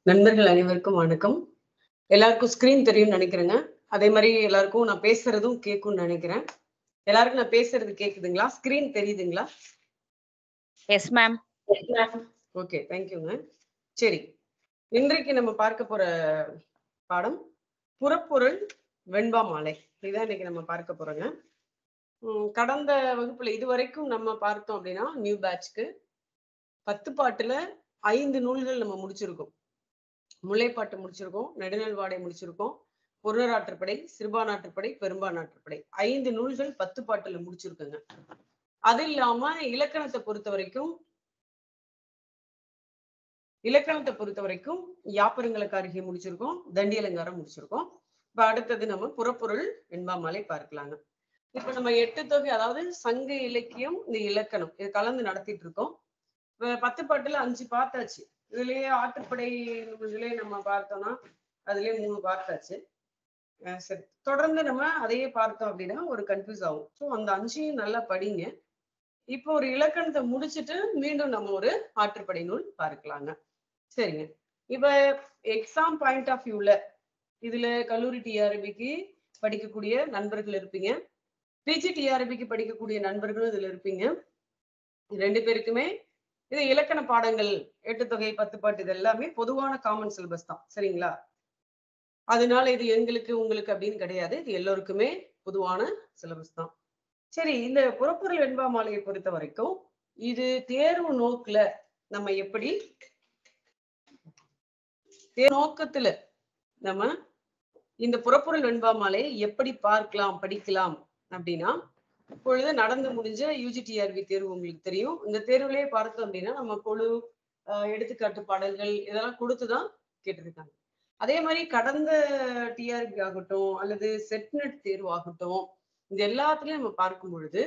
நண்பர்கள் அனைவருக்கும் வணக்கம். எல்லாருக்கும் ஸ்கிரீன் தெரியும்னு நினைக்கிறேங்க. அதே மாதிரி எல்லாருக்கும் நான் பேசுறதும் கேட்கும்னு நினைக்கிறேன். எல்லாருக்கும் நான் பேசுறது கேக்குதுங்களா? ஸ்கிரீன் தெரியுதுங்களா? Yes ma'am. ஓகே, தேங்க்யூங்க. சரி, இன்றைக்கு நம்ம பார்க்க போற பாடம் புறப்பொருள் வெண்பா மாலை. இதான் இன்னைக்கு நம்ம பார்க்க போறோங்க. கடந்த வகுப்புல இதுவரைக்கும் நம்ம பார்த்தோம் அப்படின்னா நியூ பேட்ச்க்கு 10 பாட்டுல 5 நூல்கள் நம்ம முடிச்சிருக்கோம். முல்லைப்பாட்டு முடிச்சிருக்கோம், நெடுநல்வாடை முடிச்சிருக்கோம், பொருளராற்றுப்படை, சிறுபானாற்றுப்படை, பெரும்பானாற்றுப்படை 5 நூல்கள் 10 பாட்டுல முடிச்சிருக்குங்க. அது இல்லாம இலக்கணத்தை பொறுத்த வரைக்கும் யாப்பருங்கலக்காரிகை முடிச்சிருக்கோம், தண்டி அலங்காரம் முடிச்சிருக்கோம். இப்ப அடுத்தது நம்ம புறப்பொருள் வெண்பாமாலை பார்க்கலாங்க. இப்ப நம்ம 8 தொகை, அதாவது சங்க இலக்கியம், இந்த இலக்கணம் இது கலந்து நடத்திட்டு இருக்கோம். 10 பாட்டுல 5 பார்த்தாச்சு. இதுலயே ஆற்றுப்படை நூல்களே நம்ம பார்த்தோம்னா அதுலயே 3 பார்த்தாச்சு. சரி, தொடர்ந்து நம்ம அதையே பார்த்தோம் அப்படின்னா ஒரு கன்ஃபியூஸ் ஆகும். ஸோ அந்த 5ஐயும் நல்லா படிங்க. இப்போ ஒரு இலக்கணத்தை முடிச்சுட்டு மீண்டும் நம்ம ஒரு ஆற்றுப்படை நூல் பார்க்கலாங்க. சரிங்க, இப்ப எக்ஸாம் பாயிண்ட் ஆஃப் வியூல இதுல கல்லூரி டிஆர்பிக்கு படிக்கக்கூடிய நண்பர்கள் இருப்பீங்க, பிஜி டிஆர்பிக்கு படிக்கக்கூடிய நண்பர்களும் இதுல இருப்பீங்க. 2 பேருக்குமே இது இலக்கண பாடங்கள் 8 தொகை 10 பாட்டு இது எல்லாமே பொதுவான காமன் சிலபஸ் தான். சரிங்களா? அதனால இது எங்களுக்கு உங்களுக்கு அப்படின்னு கிடையாது, இது எல்லோருக்குமே பொதுவான சிலபஸ் தான். சரி, இந்த புறப்பொருள் வெண்பா மாலையை பொறுத்த வரைக்கும் இது தேர்வு நோக்குல நம்ம எப்படி நோக்கத்துல நம்ம இந்த புறப்பொருள் வெண்பா மாலையை எப்படி பார்க்கலாம் படிக்கலாம் அப்படின்னா, இப்பொழுது நடந்து முடிஞ்ச யூஜிடிஆர்பி தேர்வு உங்களுக்கு தெரியும். இந்த தேர்வுலயே பார்த்தோம் அப்படின்னா நம்ம குழு எடுத்துக்காட்டு பாடல்கள் இதெல்லாம் கொடுத்துதான் கேட்டிருக்காங்க. அதே மாதிரி கடந்த டிஆர்பி ஆகட்டும் அல்லது செட்நெட் தேர்வு ஆகட்டும், இந்த எல்லாத்துலயும் நம்ம பார்க்கும் பொழுது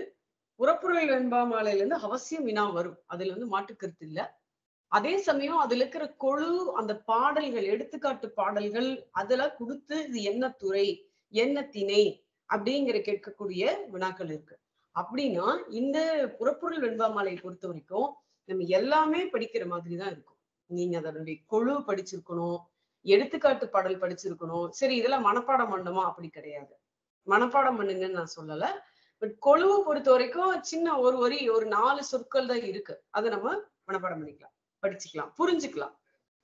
புறப்பொருள் வெண்பா மாலையில இருந்து அவசியம் வினா வரும். அதுல வந்து மாற்றுக்கருத்து இல்லை. அதே சமயம் அதுல இருக்கிற கொழு அந்த பாடல்கள் எடுத்துக்காட்டு பாடல்கள் அதெல்லாம் கொடுத்து இது என்ன துறை என்ன திணை அப்படிங்கிற கேட்கக்கூடிய வினாக்கள் இருக்கு. அப்படின்னா இந்த புறப்பொருள் வெண்பா மாலையை பொறுத்த வரைக்கும் நம்ம எல்லாமே படிக்கிற மாதிரி தான் இருக்கும். நீங்க அதனுடைய கொழு படிச்சிருக்கணும், எடுத்துக்காட்டு பாடல் படிச்சிருக்கணும். சரி, இதெல்லாம் மனப்பாடம் பண்ணணுமா? அப்படி கிடையாது, மனப்பாடம் பண்ணுங்கன்னு நான் சொல்லல. பட் கொழுவை பொறுத்த வரைக்கும் சின்ன ஒரு வரி ஒரு 4 சொற்கள் தான் இருக்கு, அதை நம்ம மனப்பாடம் பண்ணிக்கலாம், படிச்சுக்கலாம், புரிஞ்சுக்கலாம்.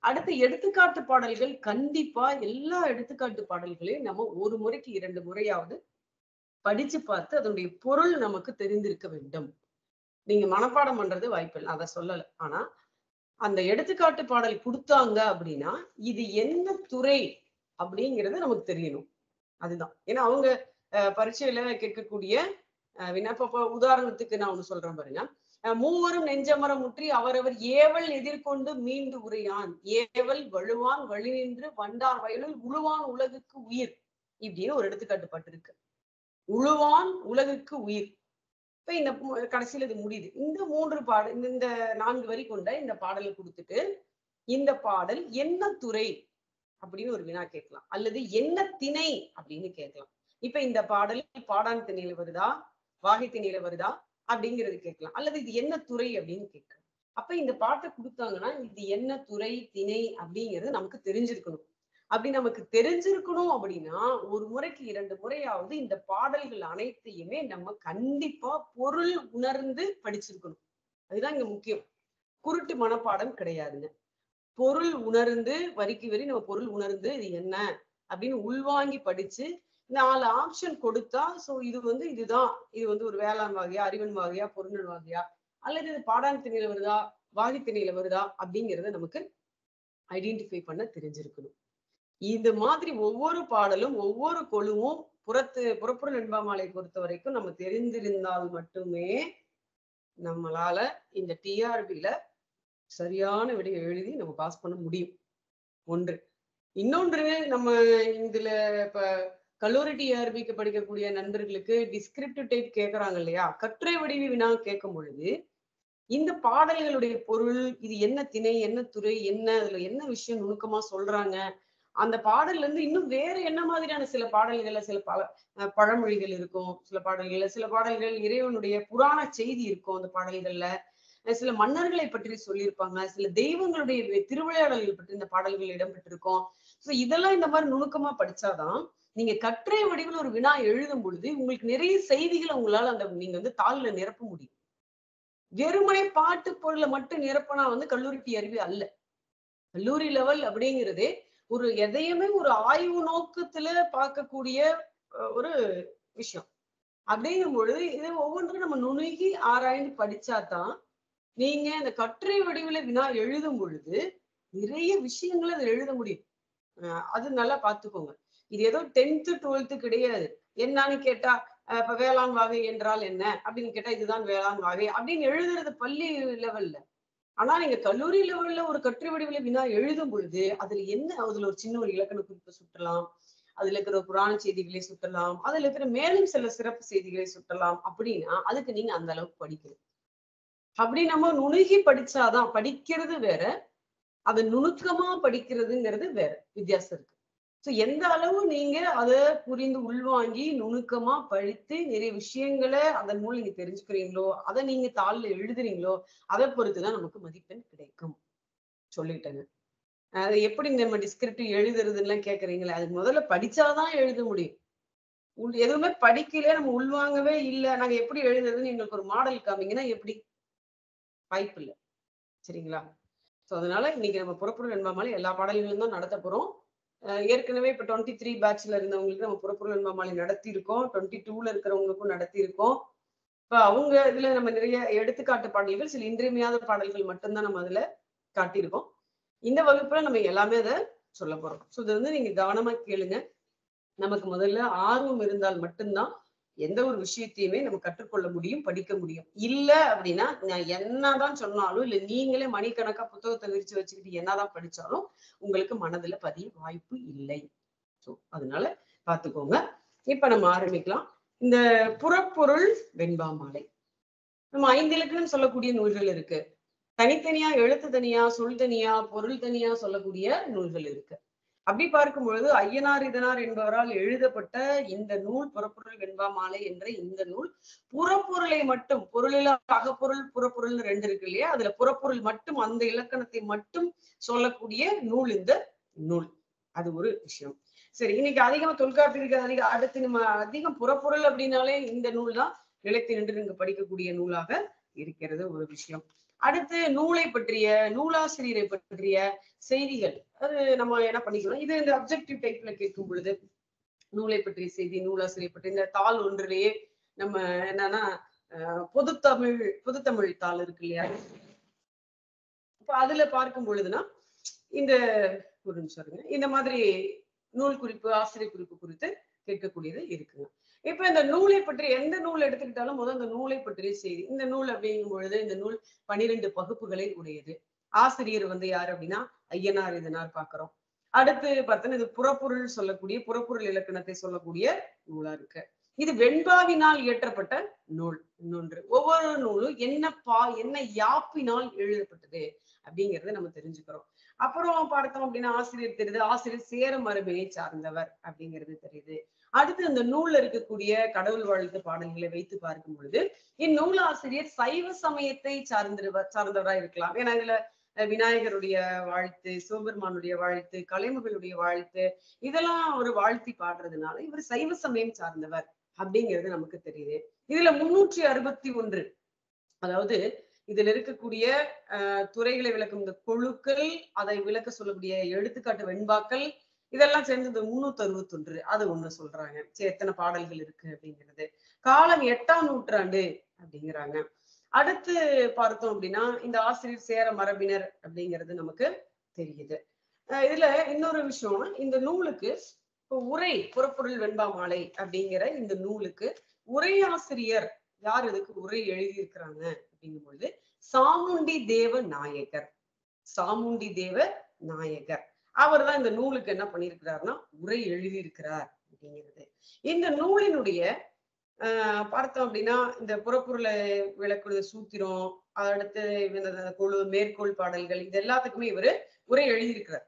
அடுத்து எடுத்துக்காட்டு பாடல்கள் கண்டிப்பா எல்லா எடுத்துக்காட்டு பாடல்களையும் நம்ம ஒரு முறைக்கு 2 முறையாவது படிச்சு பார்த்து அதனுடைய பொருள் நமக்கு தெரிந்திருக்க வேண்டும். நீங்க மனப்பாடம் பண்றது வாய்ப்பில்லை, அதை சொல்லல. ஆனா அந்த எடுத்துக்காட்டு பாடல் கொடுத்தாங்க அப்படின்னா இது என்ன துறை அப்படிங்கிறது நமக்கு தெரியணும். அதுதான். ஏன்னா அவங்க பரீட்சையில கேட்கக்கூடிய விண்ணப்ப உதாரணத்துக்கு நான் ஒண்ணு சொல்றேன் பாருங்க. மூவரும் நெஞ்சமரம் முற்றி அவரவர் ஏவல் எதிர்கொண்டு மீண்டு உரையான் ஏவல் வழுவான் வழி நின்று வண்டார் வயலில் உழுவான் உலகுக்கு உயிர் இப்படின்னு ஒரு எடுத்துக்காட்டு பாட்டு இருக்கு. உழுவான் உலகுக்கு உயிர். இப்ப இந்த கடைசியில இது முடியுது. இந்த 3 பாடல், இந்த 4 வரி கொண்ட இந்த பாடலை கொடுத்துட்டு இந்த பாடல் என்ன துறை அப்படின்னு ஒரு வினா கேட்கலாம், அல்லது என்ன திணை அப்படின்னு கேட்கலாம். இப்ப இந்த பாடல் பாடான் திணையில வருதா வாகை திணையில வருதா அப்படிங்கிறது கேட்கலாம், அல்லது இது என்ன துறை அப்படின்னு கேட்கலாம். அப்ப இந்த பாட்டை கொடுத்தாங்கன்னா இது என்ன துறை திணை அப்படிங்கிறது நமக்கு தெரிஞ்சிருக்கணும். அப்படி நமக்கு தெரிஞ்சிருக்கணும் அப்படின்னா ஒரு முறைக்கு 2 முறையாவது இந்த பாடல்கள் அனைத்தையுமே நம்ம கண்டிப்பா பொருள் உணர்ந்து படிச்சிருக்கணும். அதுதான் இங்க முக்கியம். குருட்டு மனப்பாடம் கிடையாதுங்க. பொருள் உணர்ந்து வரிக்கு வரி நம்ம பொருள் உணர்ந்து இது என்ன அப்படின்னு உள்வாங்கி படிச்சு 4 ஆப்ஷன் கொடுத்தா சோ இது வந்து இதுதான், இது வந்து ஒரு வேளாண் வகையா, அறிவன் வகையா, பொருள் வகையா, அல்லது இது பாடான் திணையில வருதா வாகை திணையில வருதா அப்படிங்கிறத நமக்கு ஐடென்டிஃபை பண்ண தெரிஞ்சிருக்கணும். இந்த மாதிரி ஒவ்வொரு பாடலும் ஒவ்வொரு கொழுவும் புறப்பொருள் வெண்பா மாலை பொறுத்த வரைக்கும் நம்ம தெரிந்திருந்தால் மட்டுமே நம்மளால இந்த டிஆர்பில சரியான விடையை எழுதி நம்ம பாஸ் பண்ண முடியும். ஒன்று. இன்னொன்று, நம்ம இதுல இப்ப கல்லூரி டிஆர்பிக்கு படிக்கக்கூடிய நண்பர்களுக்கு டிஸ்கிரிப்டிவ் டைப் கேட்கறாங்க இல்லையா, கட்டுரை வடிவி வினா கேட்கும் பொழுது இந்த பாடல்களுடைய பொருள், இது என்ன திணை என்ன துறை என்ன அதுல என்ன விஷயம் நுணுக்கமா சொல்றாங்க, அந்த பாடல்ல இருந்து இன்னும் வேற என்ன மாதிரியான சில பாடல்கள்ல சில பழமொழிகள் இருக்கும், சில பாடல்கள் இறைவனுடைய புராண செய்தி இருக்கும் அந்த பாடல்கள்ல, சில மன்னர்களை பற்றி சொல்லியிருப்பாங்க, சில தெய்வங்களுடைய திருவிளையாடல்கள் பற்றி இந்த பாடல்கள் இடம்பெற்றிருக்கும். சோ இதெல்லாம் இந்த மாதிரி நுணுக்கமா படிச்சாதான் நீங்க கட்டுரை வடிவில் ஒரு வினா எழுதும் பொழுது உங்களுக்கு நிறைய செய்திகளை உங்களால அந்த நீங்க தாள்ல நிரப்ப முடியும். வெறுமனே பாட்டு பொருளை மட்டும் நிரப்பினா கல்லூரி அறிவு அல்ல. கல்லூரி லெவல் அப்படிங்கிறதே ஒரு எதையுமே ஒரு ஆய்வு நோக்கத்துல பார்க்கக்கூடிய ஒரு விஷயம். அப்படிங்கும் பொழுது இது ஒவ்வொன்றும் நம்ம நுணுகி ஆராய்ந்து படிச்சாதான் நீங்க இந்த கட்டுரை வடிவில வினா எழுதும் பொழுது நிறைய விஷயங்களை அதை எழுத முடியும். அது நல்லா பாத்துக்கோங்க. இது ஏதோ 10th 12th கிடையாது. என்னன்னு கேட்டா இப்ப வேளாண் வகை என்றால் என்ன அப்படின்னு கேட்டா இதுதான் வேளாண் வகை அப்படின்னு எழுதுறது பள்ளி லெவல்ல. ஆனா நீங்க கல்லூரி லெவல்ல ஒரு கட்டுரை வடிவில வினா எழுதும் பொழுது அதுல ஒரு சின்ன ஒரு இலக்கண குறிப்பை சுட்டலாம், அதுல இருக்கிற புராண செய்திகளை சுட்டலாம், அதுல இருக்கிற மேலும் சில சிறப்பு செய்திகளை சுட்டலாம். அப்படின்னா அதுக்கு நீங்க அந்த அளவுக்கு படிக்கணும். அப்படி நம்ம நுணுகி படிச்சாதான், படிக்கிறது வேற, அதை நுணுக்கமா படிக்கிறதுங்கிறது வேற வித்தியாசம் இருக்கு. சோ எந்த அளவு நீங்க அதை புரிந்து உள்வாங்கி நுணுக்கமா படித்து நிறைய விஷயங்களை அதன் மூலம் நீங்க தெரிஞ்சுக்கிறீங்களோ, அதை நீங்க தாள்ல எழுதுறீங்களோ, அதை பொறுத்துதான் நமக்கு மதிப்பெண் கிடைக்கும். சொல்லிட்டேங்க. அது எப்படி நம்ம டிஸ்கிரிப்டிவ் எழுதுறதுன்னு கேக்குறீங்களா? அது முதல்ல படிச்சாதான் எழுத முடியும். எதுவுமே படிக்கல, நம்ம உள்வாங்கவே இல்லை, நாங்க எப்படி எழுதுறதுன்னு எங்களுக்கு ஒரு மாடல் காமிங்கன்னா எப்படி? வாய்ப்பு இல்லை. சரிங்களா? சோ அதனால இன்னைக்கு நம்ம புறப்பொருள் வெண்பாமாலை எல்லா பாடல்களும் தான் நடத்த போறோம். ஏற்கனவே இப்ப 23 பேட்ச்ல இருந்தவங்களுக்கு நம்ம புறப்பொருள் வெண்பாமாலை நடத்தி இருக்கோம். 22ல இருக்கிறவங்களுக்கும் நடத்தி இருக்கோம். இப்ப அவங்க இதுல நம்ம நிறைய எடுத்துக்காட்டு பாடல்கள், சில இன்றியமையாத பாடல்கள் மட்டும்தான் நம்ம அதுல காட்டியிருக்கோம். இந்த வகுப்புல நம்ம எல்லாமே அதை சொல்ல போறோம். சோ இது நீங்க கவனமா கேளுங்க. நமக்கு முதல்ல ஆர்வம் இருந்தால் மட்டும்தான் எந்த ஒரு விஷயத்தையுமே நம்ம கற்றுக்கொள்ள முடியும், படிக்க முடியும். இல்ல அப்படின்னா நான் என்னதான் சொன்னாலும், இல்ல நீங்களே மணிக்கணக்கா புத்தகத்தை விரிச்சு வச்சுக்கிட்டு என்னதான் படிச்சாலும் உங்களுக்கு மனதுல பதிய வாய்ப்பு இல்லை. சோ அதனால பாத்துக்கோங்க. இப்ப நம்ம ஆரம்பிக்கலாம். இந்த புறப்பொருள் வெண்பாமாலை நம்ம 5 இலக்கணம் சொல்லக்கூடிய நூல்கள் இருக்கு. தனித்தனியா எழுத்து தனியா, சொல் தனியா, பொருள் தனியா சொல்லக்கூடிய நூல்கள் இருக்கு. அப்படி பார்க்கும் பொழுது ஐயனார் இதனார் என்பவரால் எழுதப்பட்ட இந்த நூல் புறப்பொருள் வெண்பாமாலை என்ற இந்த நூல் புறப்பொருளை மட்டும், பொருளில அகப்பொருள் புறப்பொருள் 2 இருக்கு இல்லையா, அதுல புறப்பொருள் மட்டும் அந்த இலக்கணத்தை மட்டும் சொல்லக்கூடிய நூல் இந்த நூல். அது ஒரு விஷயம். சரி, இன்னைக்கு அதிகமா தொல்காப்பியருக்கு அடுத்து நம்ம அதிகம் புறப்பொருள் அப்படின்னாலே இந்த நூல் தான் நிலைத்து நின்று நீங்க படிக்கக்கூடிய நூலாக இருக்கிறது ஒரு விஷயம். அடுத்து நூலை பற்றிய, நூலாசிரியரை பற்றிய செய்திகள் அது நம்ம என்ன பண்ணிக்கணும், இது இந்த அப்ஜெக்டிவ் டைப்ல கேட்கும் பொழுது நூலை பற்றிய செய்தி, நூலாசிரியர் பற்றி இந்த தாள் ஒன்றிலேயே நம்ம என்னன்னா பொதுத்தமிழ் தாள் இருக்கு இல்லையா, இப்ப அதுல பார்க்கும் பொழுதுனா இந்த ஒரு நிமிஷம் இந்த மாதிரி நூல் குறிப்பு, ஆசிரியர் குறிப்பு குறித்து கேட்கக்கூடியது இருக்குங்க. இப்ப இந்த நூலை பற்றி எந்த நூல் எடுத்துக்கிட்டாலும் முதல் இந்த நூலை பற்றிய செய்தி. இந்த நூல் அப்படிங்கும் பொழுது இந்த நூல் 12 பகுப்புகளை உடையது. ஆசிரியர் யாரு அப்படின்னா ஐயனார் இதனார் பாக்குறோம். அடுத்து பார்த்தோன்னா இது புறப்பொருள் சொல்லக்கூடிய, புறப்பொருள் இலக்கணத்தை சொல்லக்கூடிய நூலா இருக்கு. இது வெண்பாவினால் இயற்றப்பட்ட நூல். இன்னொன்று, ஒவ்வொரு நூலும் என்ன யாப்பினால் எழுதப்பட்டது அப்படிங்கறத நம்ம தெரிஞ்சுக்கிறோம். அப்புறம் பார்த்தோம் அப்படின்னா ஆசிரியர் தெரியுது, ஆசிரியர் சேர மரபினை சார்ந்தவர் அப்படிங்கிறது தெரியுது. அடுத்து இந்த நூல்ல இருக்கக்கூடிய கடவுள் வாழ்த்து பாடல்களை வைத்து பார்க்கும் பொழுது இந்நூல் ஆசிரியர் சைவ சமயத்தை சார்ந்தவராக இருக்கலாம். ஏன்னா இதுல விநாயகருடைய வாழ்த்து, சிவபெருமானுடைய வாழ்த்து, கலைமகளுடைய வாழ்த்து, இதெல்லாம் ஒரு வாழ்த்தி பாடுறதுனால இவர் சைவ சமயம் சார்ந்தவர் அப்படிங்கிறது நமக்கு தெரியுது. இதுல 361, அதாவது இதுல இருக்கக்கூடிய துறைகளை விளக்கும் இந்த கொழுக்கள், அதை விளக்க சொல்லக்கூடிய எடுத்துக்காட்டு வெண்பாக்கள், இதெல்லாம் சேர்ந்தது 361. அது ஒண்ணு சொல்றாங்க. சரி, எத்தனை பாடல்கள் இருக்கு அப்படிங்கிறது. காலம் 8ஆம் நூற்றாண்டு அப்படிங்கிறாங்க. அடுத்து பார்த்தோம் அப்படின்னா இந்த ஆசிரியர் சேர மரபினர் அப்படிங்கிறது நமக்கு தெரியுது. இதுல இன்னொரு விஷயம், இந்த நூலுக்கு உரை, புறப்பொருள் வெண்பாமாலை அப்படிங்கிற இந்த நூலுக்கு உரையாசிரியர் யார் இதுக்கு உரை எழுதியிருக்கிறாங்க அப்படிங்கும் பொழுது சாமுண்டி தேவ நாயகர். சாமுண்டி தேவ நாயகர் அவர் தான் இந்த நூலுக்கு என்ன பண்ணியிருக்கிறாருன்னா உரை எழுதியிருக்கிறார் அப்படிங்கிறது. இந்த நூலினுடைய பார்த்தோம் அப்படின்னா இந்த புறப்பொருளை விளக்குறது சூத்திரம், அடுத்து குழு மேற்கோள் பாடல்கள், இது எல்லாத்துக்குமே இவரு உரை எழுதியிருக்கிறார்.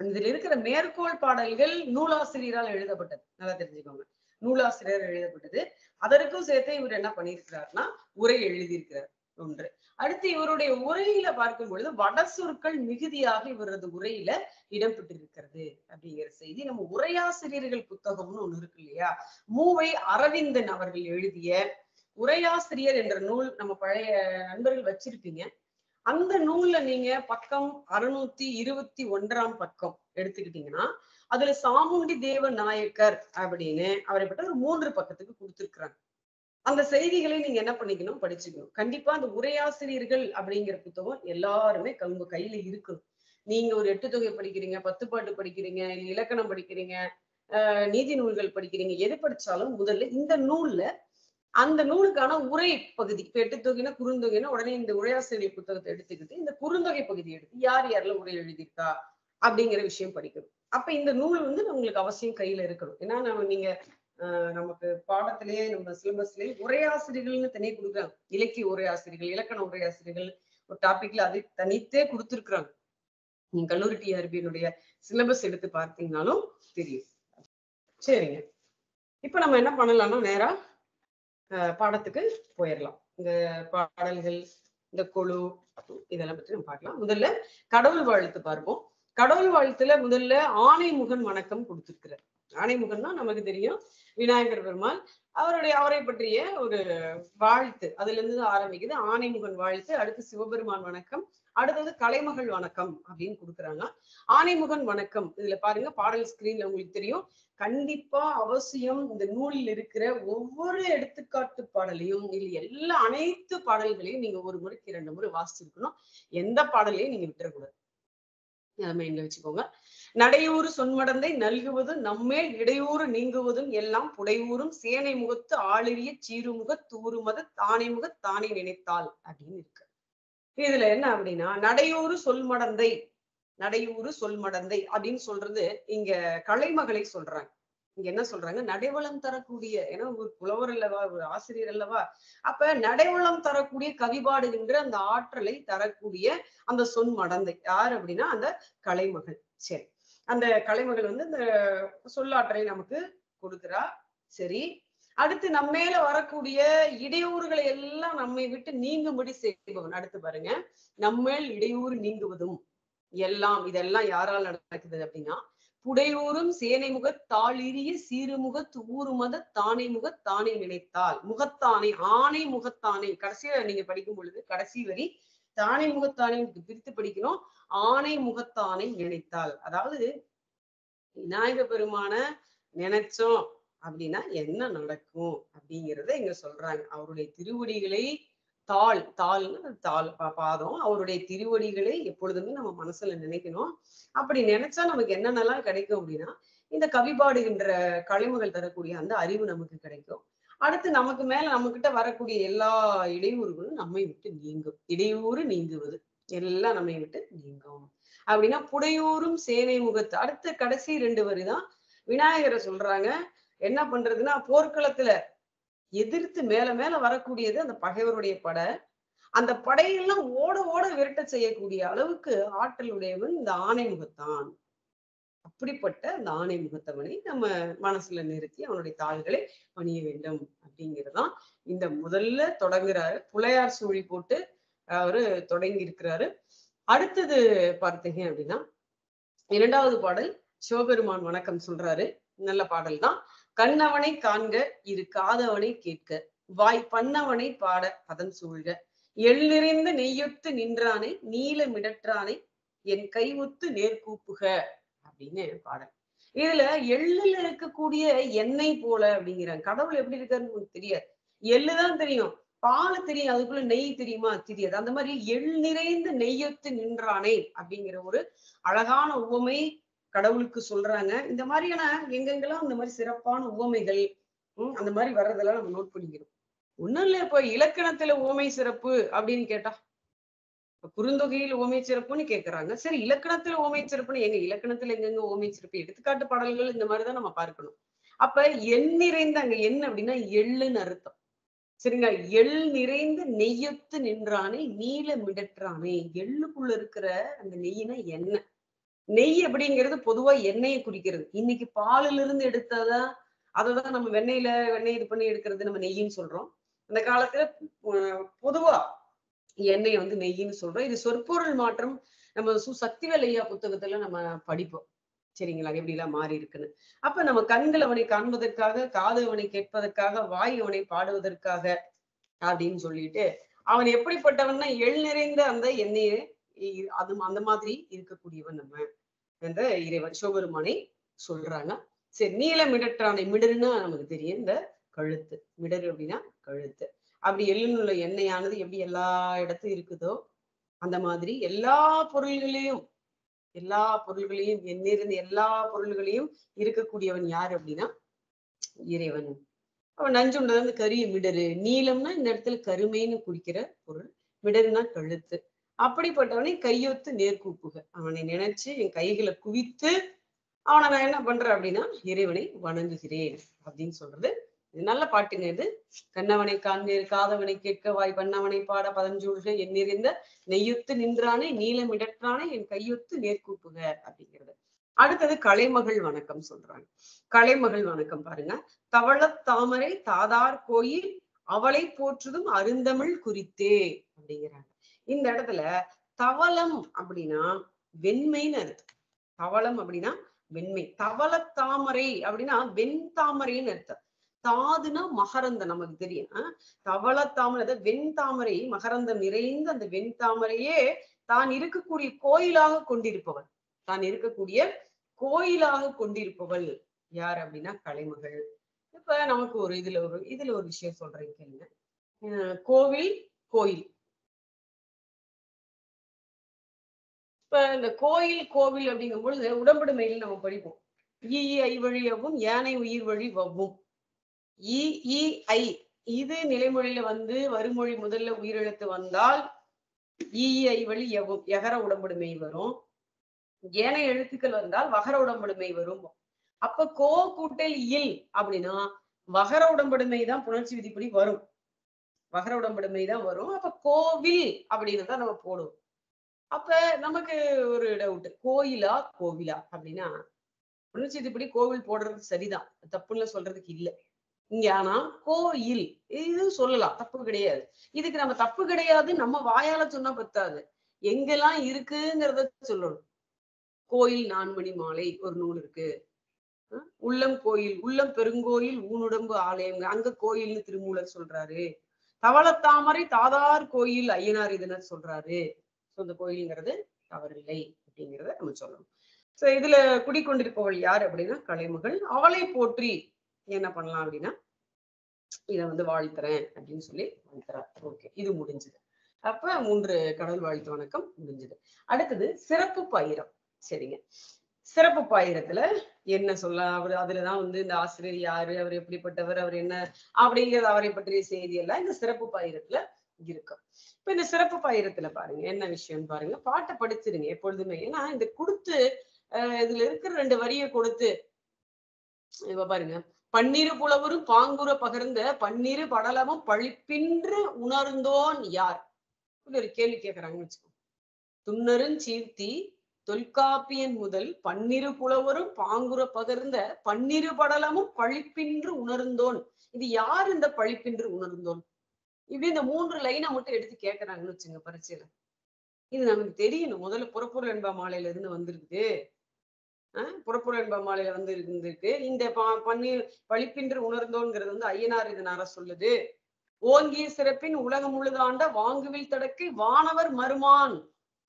இதுல இருக்கிற மேற்கோள் பாடல்கள் நூலாசிரியரால் எழுதப்பட்டது, நல்லா தெரிஞ்சுக்கோங்க. நூலாசிரியர் எழுதப்பட்டது. அதற்கும் சேர்த்து இவர் என்ன பண்ணியிருக்கிறாருன்னா உரை எழுதியிருக்கிறார். ஒன்று. அடுத்து இவருடைய உரையில பார்க்கும் பொழுது வட சொற்கள் மிகுதியாக இவரது உரையில இடம்பெற்றிருக்கிறது அப்படிங்கிற செய்தி. நம்ம உரையாசிரியர்கள் புத்தகம்னு ஒண்ணு இருக்கு இல்லையா, மூவை அரவிந்தன் அவர்கள் எழுதிய உரையாசிரியர் என்ற நூல் நம்ம பழைய நண்பர்கள் வச்சிருப்பீங்க. அந்த நூல்ல நீங்க பக்கம் 621 பக்கம் எடுத்துக்கிட்டீங்கன்னா அதுல சாமுண்டி தேவ நாயக்கர் அப்படின்னு அவரை பற்றி ஒரு 3 பக்கத்துக்கு கொடுத்திருக்கிறாங்க. அந்த செய்திகளை நீங்க என்ன பண்ணிக்கணும், படிச்சுக்கணும். கண்டிப்பா அந்த உரையாசிரியர்கள் அப்படிங்கிற புத்தகம் எல்லாருமே உங்க கையில இருக்கணும். நீங்க ஒரு 8 தொகை படிக்கிறீங்க, 10 பாட்டு படிக்கிறீங்க, இலக்கணம் படிக்கிறீங்க, நீதி நூல்கள் படிக்கிறீங்க, எது படிச்சாலும் முதல்ல இந்த நூல்ல அந்த நூலுக்கான உரை பகுதி, இப்ப 8 தொகைனா குறுந்தொகைன்னா உடனே இந்த உரையாசிரியர் புத்தகத்தை எடுத்துக்கிட்டு இந்த குறுந்தொகை பகுதி எடுத்து யார் யாரெல்லாம் உரை எழுதியிருக்கா அப்படிங்கிற விஷயம் படிக்கணும். அப்ப இந்த நூல் உங்களுக்கு அவசியம் கையில இருக்கணும். ஏன்னா நீங்க நமக்கு பாடத்திலேயே நம்ம சிலபஸ்லயே உரையாசிரியர்கள்னு தனியே கொடுக்குறாங்க. இலக்கிய உரையாசிரியர்கள், இலக்கண உரையாசிரியர்கள் ஒரு டாபிக்ல அது தனித்தே கொடுத்துருக்குறாங்க. நீங்க கல்லூரி டிஆர்பியினுடைய சிலபஸ் எடுத்து பார்த்தீங்கன்னாலும் தெரியும். சரிங்க, இப்ப நம்ம என்ன பண்ணலாம்னா நேரா பாடத்துக்கு போயிடலாம். இந்த பாடல்கள், இந்த குழு, இதெல்லாம் பற்றி நம்ம பார்க்கலாம். முதல்ல கடவுள் வாழ்த்து பார்ப்போம். கடவுள் வாழ்த்துல முதல்ல ஆணைமுகன் வணக்கம் கொடுத்திருக்கிறார். ஆணைமுகன்னா நமக்கு தெரியும் விநாயகர் பெருமாள். அவரை பற்றிய ஒரு வாழ்த்து அதுல இருந்து ஆரம்பிக்குது. ஆணைமுகன் வாழ்த்து, அடுத்து சிவபெருமான் வணக்கம், அடுத்தது கலைமகள் வணக்கம் அப்படின்னு கொடுக்குறாங்க. ஆணைமுகன் வணக்கம் இதுல பாருங்க, பாடல் ஸ்கிரீன்ல உங்களுக்கு தெரியும். கண்டிப்பா அவசியம் இந்த நூலில் இருக்கிற ஒவ்வொரு எடுத்துக்காட்டு பாடலையும் இல்ல அனைத்து பாடல்களையும் நீங்க ஒரு முறைக்கு 2 முறை வாசிச்சிருக்கணும். எந்த பாடலையும் நீங்க விட்டுறக்கூடாது. மைண்ட்ல வச்சுக்கோங்க. நடையூறு சொன்மடந்தை நல்குவதும் நம்மேல் இடையூறு நீங்குவதும் எல்லாம் புடையூறும் சேனை முகத்து ஆளிரிய சீருமுக தூறுமத தானை முக தானே நினைத்தாள் அப்படின்னு இருக்கு. இதுல என்ன அப்படின்னா, நடையூறு சொல்மடந்தை, நடையூறு சொல்மடந்தை அப்படின்னு சொல்றது இங்க கலைமகளை சொல்றாங்க. இங்க என்ன சொல்றாங்க, நடைவளம் தரக்கூடிய, ஏன்னா ஒரு புலவர் அல்லவா, ஒரு ஆசிரியர் அல்லவா, அப்ப நடைவளம் தரக்கூடிய கவிபாடுகின்ற அந்த ஆற்றலை தரக்கூடிய அந்த சொன்மடந்தை யார் அப்படின்னா அந்த கலைமகள். சரி, அந்த கலைமகள் இந்த சொல்லாற்றலை நமக்கு கொடுக்கிறா. சரி, அடுத்து நம்ம மேல வரக்கூடிய இடையூறுகளை எல்லாம் நம்மை விட்டு நீங்கும்படி செய்பவன். அடுத்து பாருங்க, நம்மேல் இடையூறு நீங்குவதும் எல்லாம், இதெல்லாம் யாரால் நடக்குது அப்படின்னா புடையூறும் சேனை முக தாளிரிய சீருமுக ஊறுமத தானை முக தானே நினைத்தால். முகத்தானை, ஆணை முகத்தானை, கடைசியில நீங்க படிக்கும் பொழுது கடைசி வரி தானை முகத்தானை பிரித்து படிக்கணும். ஆணை முகத்தானை நினைத்தால், அதாவது விநாயக பெருமான நினைச்சோம் அப்படின்னா என்ன நடக்கும் அப்படிங்கிறத இங்க சொல்றாங்க. அவருடைய திருவடிகளை பாதம், அவருடைய திருவடிகளை எப்பொழுதுமே நம்ம மனசுல நினைக்கணும். அப்படி நினைச்சா நமக்கு என்னென்னலாம் கிடைக்கும் அப்படின்னா, இந்த கவிபாடுகின்ற கலைமகள் தரக்கூடிய அந்த அறிவு நமக்கு கிடைக்கும். அடுத்து நமக்கு மேல நம்ம கிட்ட வரக்கூடிய எல்லா இடையூறுகளும் நம்மை விட்டு நீங்கும். இடையூறு நீங்குவது எல்லாம் நம்மை விட்டு நீங்கும் அப்படின்னா புடையூறும் சேனை முகத்து. அடுத்த கடைசி 2 வரிதான் விநாயகரை சொல்றாங்க. என்ன பண்றதுன்னா, போர்க்களத்துல எதிர்த்து மேல மேல வரக்கூடியது அந்த பகைவருடைய படை. அந்த படையெல்லாம் ஓட ஓட விரட்ட செய்யக்கூடிய அளவுக்கு ஆற்றல் உடையவன் இந்த ஆணைமுகத்தான். அப்படிப்பட்ட அந்த ஆணைமுகத்தவனை நம்ம மனசுல நிறுத்தி அவனுடைய தாள்களை பணிய வேண்டும் அப்படிங்கிறதான் இந்த முதல்ல தொடங்குறாரு. புலையார் சூழி போட்டு அவரு தொடங்கி இருக்கிறாரு. அடுத்தது பார்த்தீங்க அப்படின்னா 2வது பாடல் சிவபெருமான் வணக்கம் சொல்றாரு. நல்ல பாடல் தான். கண்ணவனை காண்க இரு காதவனை கேட்க வாய் பண்ணவனை பாட பதம் சூழ்க எள் நிறைந்த நெய்யொத்து நின்றானே நீல மிடற்றானே என் கை ஒத்து நேர்கூப்புக அப்படின்னு பாடல். இதுல எள்ளுல இருக்கக்கூடிய எண்ணெய் போல அப்படிங்கிறாங்க. கடவுள் எப்படி இருக்காருன்னு உங்களுக்கு தெரியாது. எள்ளுதான் தெரியும், பால் தெரியும், அதுக்குள்ள நெய் தெரியுமா? தெரியாது. அந்த மாதிரி எள் நிறைந்த நெய்யொத்து நின்றானே அப்படிங்கிற ஒரு அழகான உவமை கடவுளுக்கு சொல்றாங்க. இந்த மாதிரியான எங்கெங்கெல்லாம் இந்த மாதிரி சிறப்பான உவமைகள் அந்த மாதிரி வர்றதெல்லாம் நம்ம நோட் பண்ணிக்கிறோம். ஒண்ணும் இல்ல, இப்ப இலக்கணத்துல உவமை சிறப்பு அப்படின்னு கேட்டா, குறுந்தொகையில் உவமை சிறப்புன்னு கேட்கறாங்க. சரி, இலக்கணத்துல உவமை சிறப்புன்னு எங்க இலக்கணத்துல எங்கெங்க உவமை சிறப்பு? எடுத்துக்காட்டு பாடல்கள் இந்த மாதிரிதான் நம்ம பார்க்கணும். அப்ப எள் நிறைந்த, அங்க என்ன அப்படின்னா எள்ளுன்னு அர்த்தம். சரிங்களா? எள் நிறைந்த நெய்யொத்து நின்றானே நீல மிடற்றானே. எள்ளுக்குள்ள இருக்கிற அந்த நெய்யினா எண்ணெய். நெய் அப்படிங்கிறது பொதுவா எண்ணெயை குறிக்கிறது. இன்னைக்கு பாலில இருந்து எடுத்தாதான் அததான் நம்ம வெண்ணெய் இது பண்ணி எடுக்கிறது நம்ம நெய்யின்னு சொல்றோம். அந்த காலத்துல பொதுவா எண்ணெயை வந்து நெய்யின்னு சொல்றோம். இது சொற்பொருள் மாற்றம் நம்ம சக்திவேல் ஐயா புத்தகத்துல நம்ம படிப்போம். சரிங்களா? எப்படி எல்லாம் மாறி இருக்குன்னு. அப்ப நம்ம கண்கள் அவனை காண்பதற்காக, காது அவனை கேட்பதற்காக, வாய் அவனை பாடுவதற்காக அப்படின்னு சொல்லிட்டு அவன் எப்படிப்பட்டவன்னா எள் நிறைந்த அந்த எண்ணெயை அது அந்த மாதிரி இருக்கக்கூடியவன் நம்ம என்ற இறைவன் சிவபெருமானை சொல்றாங்க. சரி, நீல மிடற்றானை, மிடருன்னா நமக்கு தெரியும் இந்த கழுத்து. மிடரு அப்படின்னா கழுத்து. அப்படி எள்ளில் உள்ள எண்ணெயானது எப்படி எல்லா இடத்தும் இருக்குதோ அந்த மாதிரி எல்லா பொருள்களையும் எண்ணிருந்த எல்லா பொருள்களையும் இருக்கக்கூடியவன் யாரு அப்படின்னா இறைவன். அவன் நஞ்சுண்டது வந்து கரிய மிடரு. நீலம்னா இந்த இடத்துல கருமைன்னு குறிக்கிற பொருள். மிடருனா கழுத்து. அப்படிப்பட்டவனை கையொத்து நேர்கூப்புக. அவனை நினைச்சு என் கைகளை குவித்து அவனை நான் என்ன பண்றேன் அப்படின்னா இறைவனை வணங்குகிறேன் அப்படின்னு சொல்றது. இது நல்ல பாட்டுங்க. இது கண்ணவனை காண்பேர் காதவனை கேட்க வாய் பண்ணவனை பாட பதஞ்சூழ்க என் நிறைந்த நெய்யொத்து நின்றானே நீளமிடற்றானே என் கையொத்து நேர்கூப்புக அப்படிங்கிறது. அடுத்தது கலைமகள் வணக்கம் சொல்றாங்க. கலைமகள் வணக்கம் பாருங்க. தவளத் தாமரை தாதார் கோயில் அவளை போற்றுதும் அருந்தமிழ் குறித்தே அப்படிங்கிறாங்க. இந்த இடத்துல தவளம் அப்படின்னா வெண்மைன்னு அர்த்தம். தவளம் அப்படின்னா வெண்மை. தவள தாமரை அப்படின்னா வெண் தாமரைன்னு அர்த்தம். தாதுனா மகரந்தம் நமக்கு தெரியும். தவள தாமரை வெண் தாமரை, மகரந்தம் நிறைந்த அந்த வெண் தாமரையே தான் இருக்கக்கூடிய கோயிலாக கொண்டிருப்பவள். கொண்டிருப்பவள் யார் அப்படின்னா கலைமகள். இப்ப நமக்கு ஒரு இதுல ஒரு விஷயம் சொல்றேன் கேளுங்க. கோயில் இப்ப இந்த கோவில் அப்படிங்கும் பொழுது உடம்படுமையில் நம்ம படிப்போம். ஈ ஐவழியவும் யானை உயிர் வழி வவ்வும். ஐ இது நிலைமொழியில வந்து வருமொழி முதல்ல உயிரெழுத்து வந்தால் ஐ வழி எவ்வும் எகர உடம்படுமை வரும். ஏனைய எழுத்துக்கள் வந்தால் வகர உடம்படுமை வரும். அப்ப கோ கூட்டல் இல் அப்படின்னா வகர உடம்படுமை தான் புணர்ச்சி விதிப்படி வரும். வகர உடம்படுமை தான் வரும். அப்ப கோவில் அப்படின்னு தான் நம்ம போடுவோம். அப்ப நமக்கு ஒரு டவுட், கோவிலா அப்படின்னா புணர்ச்சி விதிப்படி கோவில் போடுறது சரிதான், தப்புன்னு சொல்றதுக்கு இல்லை இங்க. ஆனா கோயில் இது சொல்லலாம், தப்பு கிடையாது. இதுக்கு நம்ம தப்பு கிடையாது நம்ம வாயால சொன்னா பத்தாது, எங்கெல்லாம் இருக்குங்கிறத சொல்லணும். கோயில் நான்மணி மாலை ஒரு நூல் இருக்கு. உள்ளம் கோயில், உள்ளம் பெருங்கோயில் ஊனுடம்பு ஆலயம், அங்க கோயில்னு திருமூலர் சொல்றாரு. தவளத்தாமரை தாதார் கோயில் ஐயனார் இதனர் சொல்றாரு. இந்த கோயில்ங்கிறது தவறில்லை அப்படிங்கிறத நம்ம சொல்லணும். சோ இதுல குடிக்கொண்டிருப்பவள் யார் அப்படின்னா கலைமகள். அவளை போற்றி என்ன பண்ணலாம் அப்படின்னா இதை வந்து வாழ்த்துறேன் அப்படின்னு சொல்லி வாழ்த்துறா. ஓகே, இது முடிஞ்சது. அப்ப 3 கடவுள் வாழ்த்து வணக்கம் முடிஞ்சது. அடுத்தது சிறப்பு பாயிரம். சரிங்க, சிறப்பு பாயிரத்துல என்ன சொல்ல, அவர் அதுலதான் வந்து இந்த ஆசிரியர் யாரு, அவர் எப்படிப்பட்டவர், அவர் என்ன அப்படிங்கிறது, அவரை பற்றிய செய்தி எல்லாம் இந்த சிறப்பு பாயிரத்துல இருக்கும். இப்ப இந்த சிறப்பு பாயிரத்துல பாருங்க என்ன விஷயம் பாருங்க. பாட்டை படிச்சிருங்க எப்பொழுதுமே. ஏன்னா இந்த கொடுத்து இதுல இருக்கிற 2 வரியை கொடுத்து இப்ப பாருங்க. பன்னிரு புலவரும் பாங்குற பகர்ந்த பன்னிரு படலமும் பழிப்பின்று உணர்ந்தோன் யார்? ஒரு கேள்வி கேட்கறாங்கன்னு வச்சுக்கோ. துன்னருஞ்சீர்த்தி தொல்காப்பியன் முதல் பன்னிரு புலவரும் பாங்குற பகர்ந்த பன்னிரு படலமும் பழிப்பின்று உணர்ந்தோன். இது யார் இந்த பழிப்பின்று உணர்ந்தோன்? இப்படி இந்த 3 லைனை மட்டும் எடுத்து கேட்கறாங்கன்னு வச்சுங்க பரீட்சையில. இது நமக்கு தெரியணும். முதல்ல புறப்பொருள் என்பா மாலையில இருந்து வந்திருக்கு. புறப்பொருள் என்பா மாலையில வந்து இருந்திருக்கு. இந்த பன்னீர் பழிப்பின்று உணர்ந்தோங்கிறது வந்து ஐயனார் இதனார சொல்லுது. ஓங்கிய சிறப்பின் உலகம் முழுதாண்ட வாங்குவில் தடக்கை வானவர் மருமான்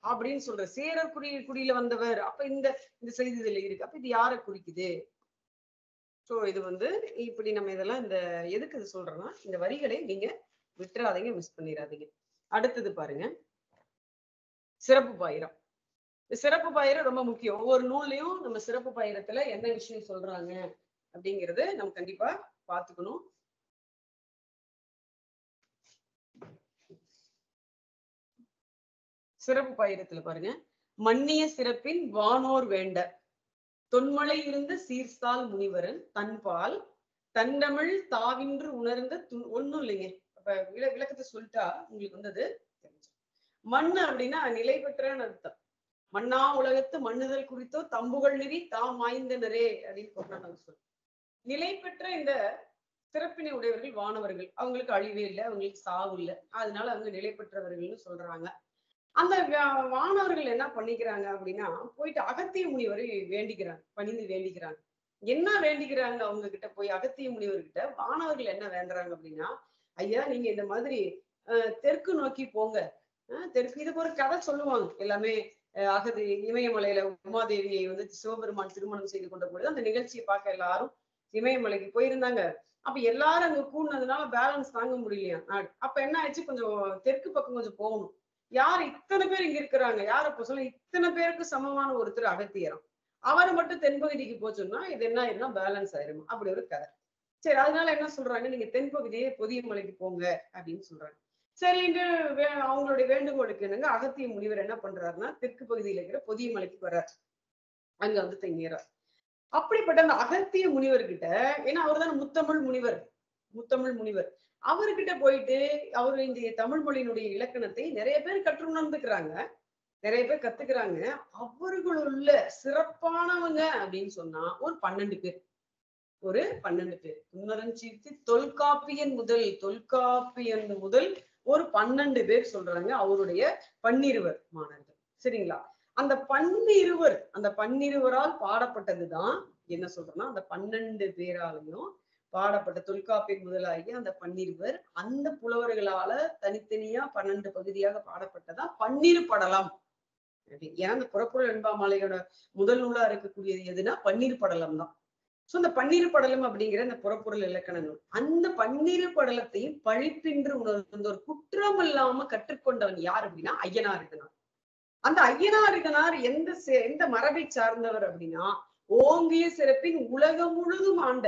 அப்படின்னு சொல்ற சேரர் குடியில வந்தவர். அப்ப இந்த செய்தி இதுல இருக்கு. அப்ப இது யாரை குறிக்குது? சோ இது வந்து இப்படி நம்ம இதெல்லாம் இந்த எதுக்கு இது சொல்றோம்னா இந்த வரிகளை நீங்க விட்டுறாதீங்க, மிஸ் பண்ணிடாதீங்க. அடுத்தது பாருங்க, சிறப்பு பாயிரம். சிறப்பு பாயிரம் ரொம்ப முக்கியம். ஒவ்வொரு நூல்லையும் நம்ம சிறப்பு பாயிரத்துல என்ன விஷயம் சொல்றாங்க அப்படிங்கறது நம்ம கண்டிப்பா பாத்துக்கணும். சிறப்பு பாயிரத்துல பாருங்க, மன்னிய சிறப்பின் வானோர் வேண்ட தொன்மலை இருந்த சீர்சால் முனிவரன் தன்பால் தண்டமிழ் தாவின்று உணர்ந்த ஒண்ணும் இல்லைங்க. அப்ப விளக்கத்தை சொல்லிட்டா உங்களுக்கு வந்தது தெரிஞ்சு. மண்ணு அப்படின்னா நிலை பெற்றன்னு அர்த்தம். மண்ணா உலகத்து மண்ணுதல் குறித்தோ தம்புகள் நெறி தாம் வாய்ந்தனரே அப்படின்னு சொல்றாங்க. நிலை பெற்ற இந்த சிறப்பினை உடையவர்கள் வானவர்கள். அவங்களுக்கு அழிவே இல்லை, அவங்களுக்கு சாவு இல்லை, அதனால அவங்க நிலை பெற்றவர்கள்னு சொல்றாங்க. அந்த வானவர்கள் என்ன பண்ணிக்கிறாங்க அப்படின்னா, போயிட்டு அகத்திய முனிவரை வேண்டிக்கிறாங்க, பணிந்து வேண்டிக்கிறாங்க. என்ன வேண்டிக்கிறாங்க? அவங்க கிட்ட போய் அகத்திய முனிவர்கிட்ட வானவர்கள் என்ன வேண்டுறாங்க அப்படின்னா, ஐயா நீங்க இந்த மாதிரி தெற்கு நோக்கி போங்க. தெற்கு, இதுக்கு ஒரு கதை சொல்லுவாங்க எல்லாமே. அகதி இமயமலையில உமாதேவியை வந்து சிவபெருமான் திருமணம் செய்து கொண்ட பொழுது அந்த நிகழ்ச்சியை பார்க்க எல்லாரும் இமயமலைக்கு போயிருந்தாங்க. அப்ப எல்லாரும் அங்க கூடுனதுனால பேலன்ஸ் தாங்க முடியலையா நாடு. அப்ப என்ன ஆயிடுச்சு, கொஞ்சம் தெற்கு பக்கம் கொஞ்சம் போகணும். யார் இத்தனை பேர் இங்க இருக்கிறாங்க, யார் அப்ப சொல்ல இத்தனை பேருக்கு சமமான ஒருத்தர் அகத்தியரம். அவரை மட்டும் தென்பகுதிக்கு போச்சோம்னா இது என்ன ஆயிரும்னா பேலன்ஸ் ஆயிரும். அப்படி ஒரு கதை. சரி, அதனால என்ன சொல்றாங்க, நீங்க தென்பகுதியே பொதிய மலைக்கு போங்க அப்படின்னு சொல்றாங்க. சரின்னு அவங்களுடைய வேண்டுகோளுக்கு என்னங்க அகத்திய முனிவர் என்ன பண்றாருன்னா, தெற்கு பகுதியில இருக்கிற பொதிய மலைக்கு வர்றாரு. அங்க வந்து தங்கிறார். அப்படிப்பட்ட அந்த அகத்திய முனிவர்கிட்ட, ஏன்னா அவர் தானே முத்தமிழ் முனிவர், முத்தமிழ் முனிவர், அவர்கிட்ட போயிட்டு அவரு இந்த தமிழ் மொழியினுடைய இலக்கணத்தை நிறைய பேர் கற்றுணர்ந்துக்கிறாங்க, நிறைய பேர் கத்துக்கிறாங்க. அவர்களுள்ள சிறப்பானவங்க அப்படின்னு சொன்னா ஒரு 12 பேர், ஒரு 12 பேர். குன்னரஞ்சீர்த்தி தொல்காப்பியன் முதல் ஒரு 12 பேர் சொல்றாங்க அவருடைய பன்னிருவர் மாணவர்கள். சரிங்களா? அந்த பன்னிருவரால் பாடப்பட்டதுதான் என்ன சொல்றோம்னா, அந்த 12 பேராலையும் பாடப்பட்ட தொல்காப்பியன் முதலாகிய அந்த 12 அந்த புலவர்களால தனித்தனியா 12 பகுதியாக பாடப்பட்டதா பன்னிரு படலம். ஏன்னா அந்த புறப்பொருள் வெண்பாமாலையோட முதல் நூலா இருக்கக்கூடியது எதுனா பன்னிரு படலம் தான். சோ இந்த பன்னிரு படலம் அப்படிங்கிற அந்த புறப்பொருள் இலக்கண நூல், அந்த பன்னிரு படலத்தையும் பழிப்பின்று உணர்ந்த ஒரு குற்றம் இல்லாம கற்றுக்கொண்டவன் யார் அப்படின்னா ஐயனார் இதனார். அந்த ஐயனார் இதனார் எந்த மரபை சார்ந்தவர் அப்படின்னா, ஓங்கிய சிறப்பின் உலகம் முழுதும் ஆண்ட,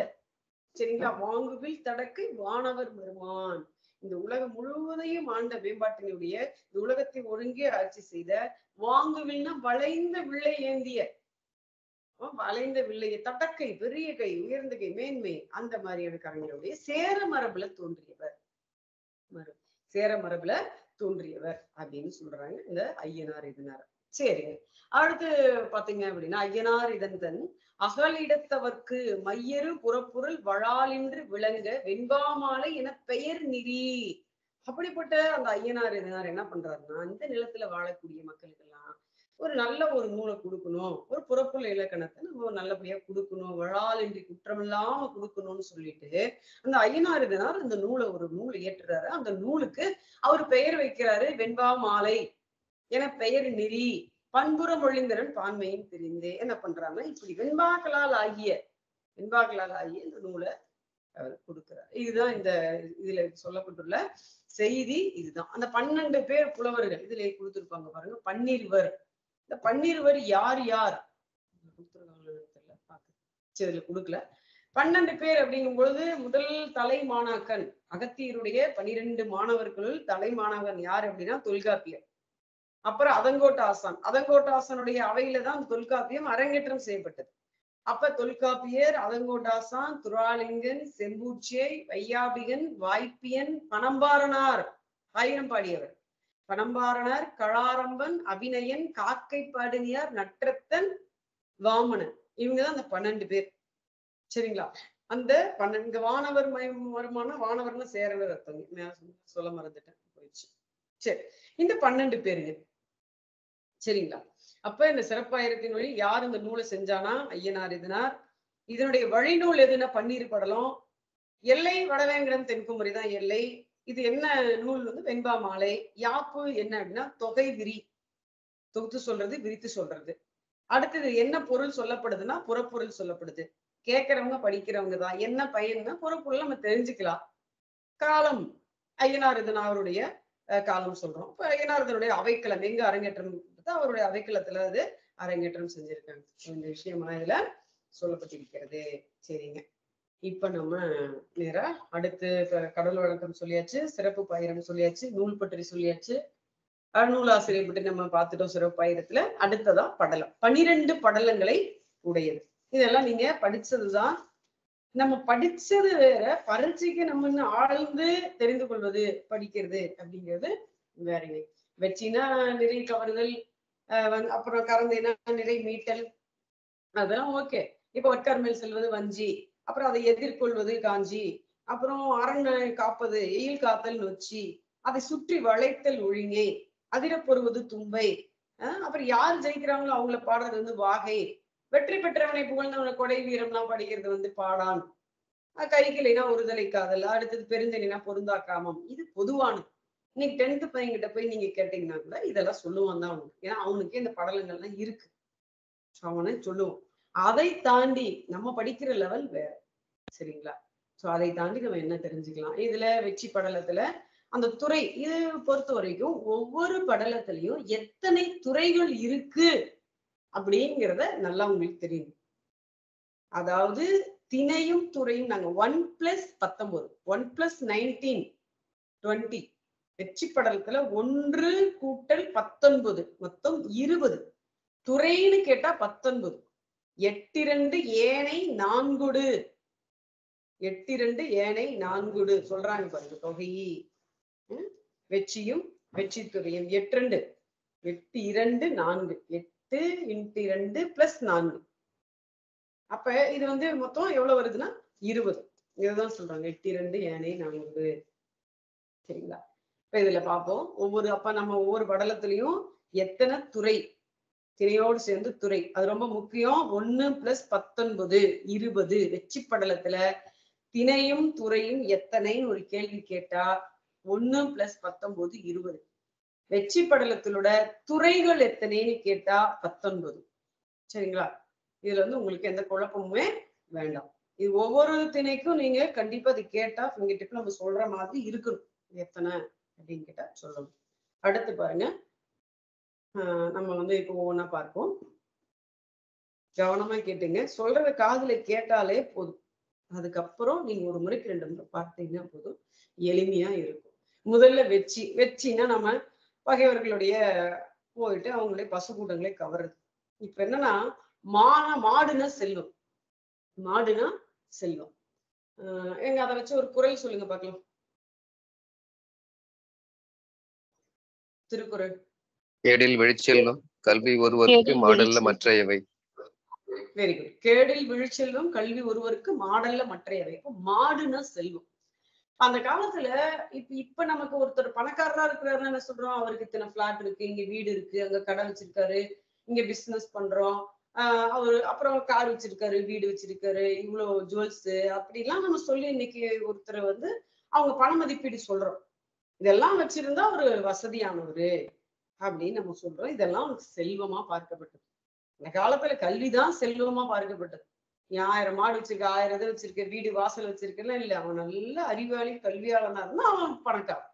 சரிங்களா, வாங்குவில் தடக்கை வானவர் பெருமான், இந்த உலகம் முழுவதையும் ஆண்ட மேம்பாட்டினுடைய இந்த உலகத்தை ஒருங்கே ஆட்சி செய்த, வாங்குவில்னா வளைந்த வில்லை ஏந்திய, வளைந்த வில்லைய தடக்கை, பெரிய கை, உயர்ந்த கை, மேன்மை, அந்த மாதிரியான கவிஞருடைய சேர மரபுல தோன்றியவர், சேர மரபுல தோன்றியவர் அப்படின்னு சொல்றாங்க இந்த ஐயனார் இதனார். சரிங்க. அடுத்து பாத்தீங்க அப்படின்னா, ஐயனார் இதன் அகலிடத்தவர்க்கு மையரு புறப்பொருள் வளாலின்று விளங்க வெண்பாமாலை என பெயர் நிறி. அப்படிப்பட்ட அந்த ஐயனார் இதனார் என்ன பண்றாருன்னா, இந்த நிலத்துல வாழக்கூடிய மக்களுக்கு எல்லாம் ஒரு நல்ல ஒரு நூலை கொடுக்கணும், ஒரு புறப்பொருள் இலக்கணத்தை நம்ம நல்லபடியா கொடுக்கணும், வளாலின்றி குற்றமில்லாம கொடுக்கணும்னு சொல்லிட்டு அந்த ஐயனார் இதனார் அந்த நூலை ஒரு நூல் இயற்றுறாரு. அந்த நூலுக்கு அவர் பெயர் வைக்கிறாரு வெண்பா மாலை என பெயர் நெறி பண்புறம் ஒழிந்தரன் பான்மையும் தெரிந்து. என்ன பண்றாங்க, இப்படி வெண்பாக்களால் ஆகிய இந்த நூலை அவர் கொடுக்கிறார். இதுதான் இந்த இதுல சொல்லப்பட்டுள்ள செய்தி. இதுதான் அந்த 12 பேர் புலவர்கள் இதுல கொடுத்திருப்பாங்க பாருங்க, பன்னிருவர். இந்த பன்னிருவர் யார் யார் இதுல கொடுக்கல. 12 பேர் அப்படிங்கும் பொழுது முதல் தலை மாணாக்கன் அகத்தியருடைய 12 மாணவர்களுள் தலை மாணவன் யார் அப்படின்னா தொல்காப்பியர். அப்புறம் அதங்கோட்டாசனுடைய அவையில தான் தொல்காப்பியம் அரங்கேற்றம் செய்யப்பட்டது. அப்ப தொல்காப்பியர், அதங்கோட்டாசான், துராலிங்கன், செம்பூச்சியை, வையாபிகன், வாய்ப்பியன், பனம்பாரனார், ஆயிரம் பாடியவர், பனம்பாரனார், களாரம்பன், அபிநயன், காக்கை பாடினியார், நற்றத்தன், வாமனன், இவங்கதான் அந்த 12 பேர். சரிங்களா? அந்த 12 வானவர் வருமான வானவர்னு சேரவர் அர்த்தங்க, சொல்ல மறந்துட்டேன், போயிடுச்சு. சரி, இந்த 12 பேருங்க. சரிங்களா? அப்ப இந்த சிறப்பாயிரத்தின் வழி யார் இந்த நூலை செஞ்சானா ஐயனார் இதனார். இதனுடைய வழிநூல் எதுன்னா பன்னிரு படலம். எல்லை வடவேங்கடம் தென்குமரி தான் எல்லை. இது என்ன நூல் வந்து வெண்பா மாலை. யாப்பு என்ன அப்படின்னா தொகை விரி, தொகுத்து சொல்றது, விரித்து சொல்றது. அடுத்தது என்ன பொருள் சொல்லப்படுதுன்னா புறப்பொருள் சொல்லப்படுது. கேட்கறவங்க படிக்கிறவங்க தான். என்ன பயன்னா புறப்பொருள் நம்ம தெரிஞ்சுக்கலாம். காலம் ஐயனார் இதனாருடைய காலம் சொல்றோம். இப்ப ஐயனார் இதனுடைய அவைக்களம் எங்க அரங்கேற்றம், அவருடைய அவைக்களத்துல அது அரங்கேற்றம் செஞ்சிருக்காங்க. இந்த விஷயமா இதுல சொல்லப்பட்டிருக்கிறது. சரிங்க. இப்ப நம்ம நேரா அடுத்து கடல் வழக்கம் சொல்லியாச்சு, சிறப்பு பாயிரம் சொல்லியாச்சு, நூல் பற்றி சொல்லியாச்சு, நூலாசிரியர் பற்றி நம்ம பார்த்துட்டோம் சிறப்பாயிரத்துல. அடுத்ததா படலம், 12 படலங்களை உடையது. இதெல்லாம் நீங்க படிச்சதுதான். நம்ம படிச்சது வேற, பரீட்சைக்கு நம்ம ஆழ்ந்து தெரிந்து கொள்வது படிக்கிறது அப்படிங்கிறது வேறங்க. வெற்றினா நிறை கவர்தல், அப்புறம் கறந்தேனா நிறை மீட்டல், அதெல்லாம் ஓகே. இப்ப ஒற்கார் மேல் செல்வது வஞ்சி, அப்புறம் அதை எதிர்கொள்வது காஞ்சி, அப்புறம் அரணை காப்பது, எயில் காத்தல் நொச்சி, அதை சுற்றி வளைத்தல் ஒழுங்கே, அதிரப்பொருவது தும்பை, அப்புறம் யார் ஜெயிக்கிறாங்களோ அவங்கள பாடுறது வந்து வாகை, வெற்றி பெற்றவனை புகழ்ந்தவனை கொடை வீரம்லாம் படிக்கிறது வந்து பாடான், கைக்கிளைனா ஒருதலை காதல், அடுத்தது பெருந்தலைனா பொருந்தா காமம். இது பொதுவானது. இன்னைக்கு 10th பையன்கிட்ட போய் நீங்க கேட்டீங்கன்னா கூட இதெல்லாம் சொல்லுவான் தான் அவனுக்கு. ஏன்னா அவனுக்கே இந்த படலங்கள்லாம் இருக்கு. அவனை சொல்லுவோம். அதை தாண்டி நம்ம படிக்கிற லெவல் வேற. சரிங்களா? சோ அதை தாண்டி நம்ம என்ன தெரிஞ்சுக்கலாம்? இதுல வெற்றி படலத்துல அந்த துறை இது பொறுத்த வரைக்கும் ஒவ்வொரு படலத்திலையும் எத்தனை துறைகள் இருக்கு அப்படிங்கிறத நல்லா உங்களுக்கு தெரியும். அதாவது திணையும் துறையும் நாங்க 1+19 1+19 20 வெற்றி படலத்துல 1 கூட்டல் 19 மொத்தம் 20. துறைன்னு கேட்டா 19. 8 ஏனை 4 8 ஏனை 4 சொல்றாங்க பாருங்க தொகை. வெற்றியும் வெற்றி துறையும் 8 8 4 8 × 2 + 4. அப்ப இது வந்து மொத்தம் எவ்வளவு வருதுன்னா 20. இதுதான் சொல்றாங்க 8 ஏனை 4. சரிங்களா? இப்ப இதுல பார்ப்போம். நம்ம ஒவ்வொரு படலத்திலையும் எத்தனை துறை, திணையோடு சேர்ந்து துறை, அது ரொம்ப முக்கியம். 1+19 20. வெற்றி படலத்துல திணையும் துறையும் எத்தனைன்னு ஒரு கேள்வி கேட்டா 1+19 20. வெற்றி படலத்திலோட துறைகள் எத்தனைன்னு கேட்டா 19. சரிங்களா? இதுல வந்து உங்களுக்கு எந்த குழப்பமுமே வேண்டாம். இது ஒவ்வொரு திணைக்கும் நீங்க கண்டிப்பா அது கேட்டா fingertip நம்ம சொல்ற மாதிரி இருக்கணும். எத்தனை அப்படின்னு கேட்டா சொல்லணும். அடுத்து பாருங்க, நம்ம வந்து இப்போ ஒவ்வொன்னா பார்ப்போம். கவனமா கேட்டுங்க. சொல்றத காதுல கேட்டாலே போதும். அதுக்கப்புறம் நீங்க ஒரு முறைக்கு 2 முறை பார்த்தீங்கன்னா போதும், எளிமையா இருக்கும். முதல்ல வெற்றினா நம்ம பகைவர்களுடைய போயிட்டு அவங்களுடைய பசுக்கூட்டங்களை கவர்றது. இப்ப என்னன்னா மாடுனா செல்வம், மாடுனா செல்வம். எங்க அதை வச்சு ஒரு குறள் சொல்லுங்க பார்க்கலாம். திருக்குறள். கேடில் விழிச்செல்வம் கல்வி ஒருவருக்கு மாடல்ல மற்றையவை. Very good. கேடில் விழிச்செல்வம் கல்வி ஒருவருக்கு மாடல்ல மற்றையவை. அப்போ மாடுனா செல்வம். அந்த காலத்துல இப்ப நமக்கு ஒருத்தர் பணக்காரரா இருக்கிறாருன்னு என்ன சொல்றோம், அவருக்கு இத்தனை பிளாட் இருக்கு, இங்க வீடு இருக்கு, அங்க கடை வச்சிருக்காரு, இங்க பிசினஸ் பண்றோம், அவரு அப்புறம் கார் வச்சிருக்காரு, வீடு வச்சிருக்காரு, இவ்வளவு ஜுவல்ஸ் அப்படிலாம் நம்ம சொல்லி இன்னைக்கு ஒருத்தர் வந்து அவங்க பண மதிப்பீடு சொல்றோம். இதெல்லாம் வச்சிருந்தா ஒரு வசதியானவரு அப்படின்னு நம்ம சொல்றோம். இதெல்லாம் செல்வமா பார்க்கப்பட்டது. இந்த காலத்துல கல்விதான் செல்வமா பார்க்கப்பட்டது. நீ 1000 மாடு வச்சிருக்க, 1000 இதை வச்சிருக்க, வீடு வாசல் வச்சிருக்கல இல்ல, அவன் நல்ல அறிவாளி கல்வியாளனா இருந்தா அவன் பணக்காரன்.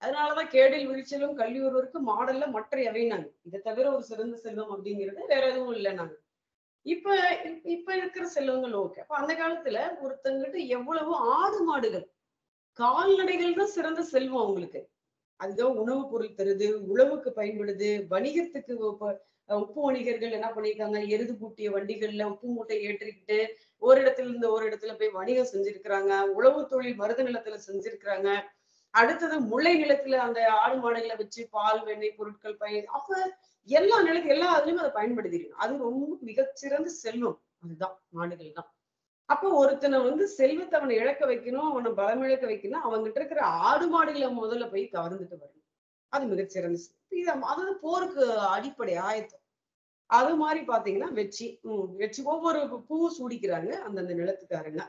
அதனாலதான் கேடில் விழிச்செல்வம் கல்வி ஒருவருக்கு மாடல்ல மற்ற எவைனாங்க. இதை தவிர ஒரு சிறந்த செல்வம் அப்படிங்கிறது வேற எதுவும் இல்லை. நாங்க இப்ப இருக்கிற செல்வங்கள் ஓகே. அப்ப அந்த காலத்துல ஒருத்தங்கிட்ட எவ்வளவு ஆடு மாடுகள், கால்நடைகள் தான் சிறந்த செல்வம் அவங்களுக்கு. அதுதான் உணவு பொருள் தருது, உழவுக்கு பயன்படுது, வணிகத்துக்கு. உப்பு வணிகர்கள் என்ன பண்ணிருக்காங்க, எருது பூட்டிய வண்டிகள்ல உப்பு மூட்டை ஏற்றிக்கிட்டு ஒரு இடத்துல இருந்து ஒரு இடத்துல போய் வணிகம் செஞ்சிருக்கிறாங்க. உழவு தொழில் மருத நிலத்துல செஞ்சிருக்கிறாங்க. அடுத்தது முல்லை நிலத்துல அந்த ஆடு மாடுகளை வச்சு பால் வெண்ணெய் பொருட்கள் அப்ப எல்லா அதுலயுமே அதை பயன்படுத்திருக்கோம். அது ரொம்ப மிகச்சிறந்த செல்வம். அதுதான் மாடுகள் தான். அப்போ ஒருத்தனை வந்து செல்வத்தை அவனை இழக்க வைக்கணும், அவனை பலம் இழக்க வைக்கணும், அவங்ககிட்ட இருக்கிற ஆடு மாடுகளை முதல்ல போய் கவர்ந்துட்டு வரணும். அது மிகச்சிறந்த அதாவது போருக்கு அடிப்படை ஆயத்தம். அது மாதிரி பாத்தீங்கன்னா வெற்றி ஒவ்வொரு பூ சூடிக்கிறாங்க அந்தந்த நிலத்துக்காரங்க.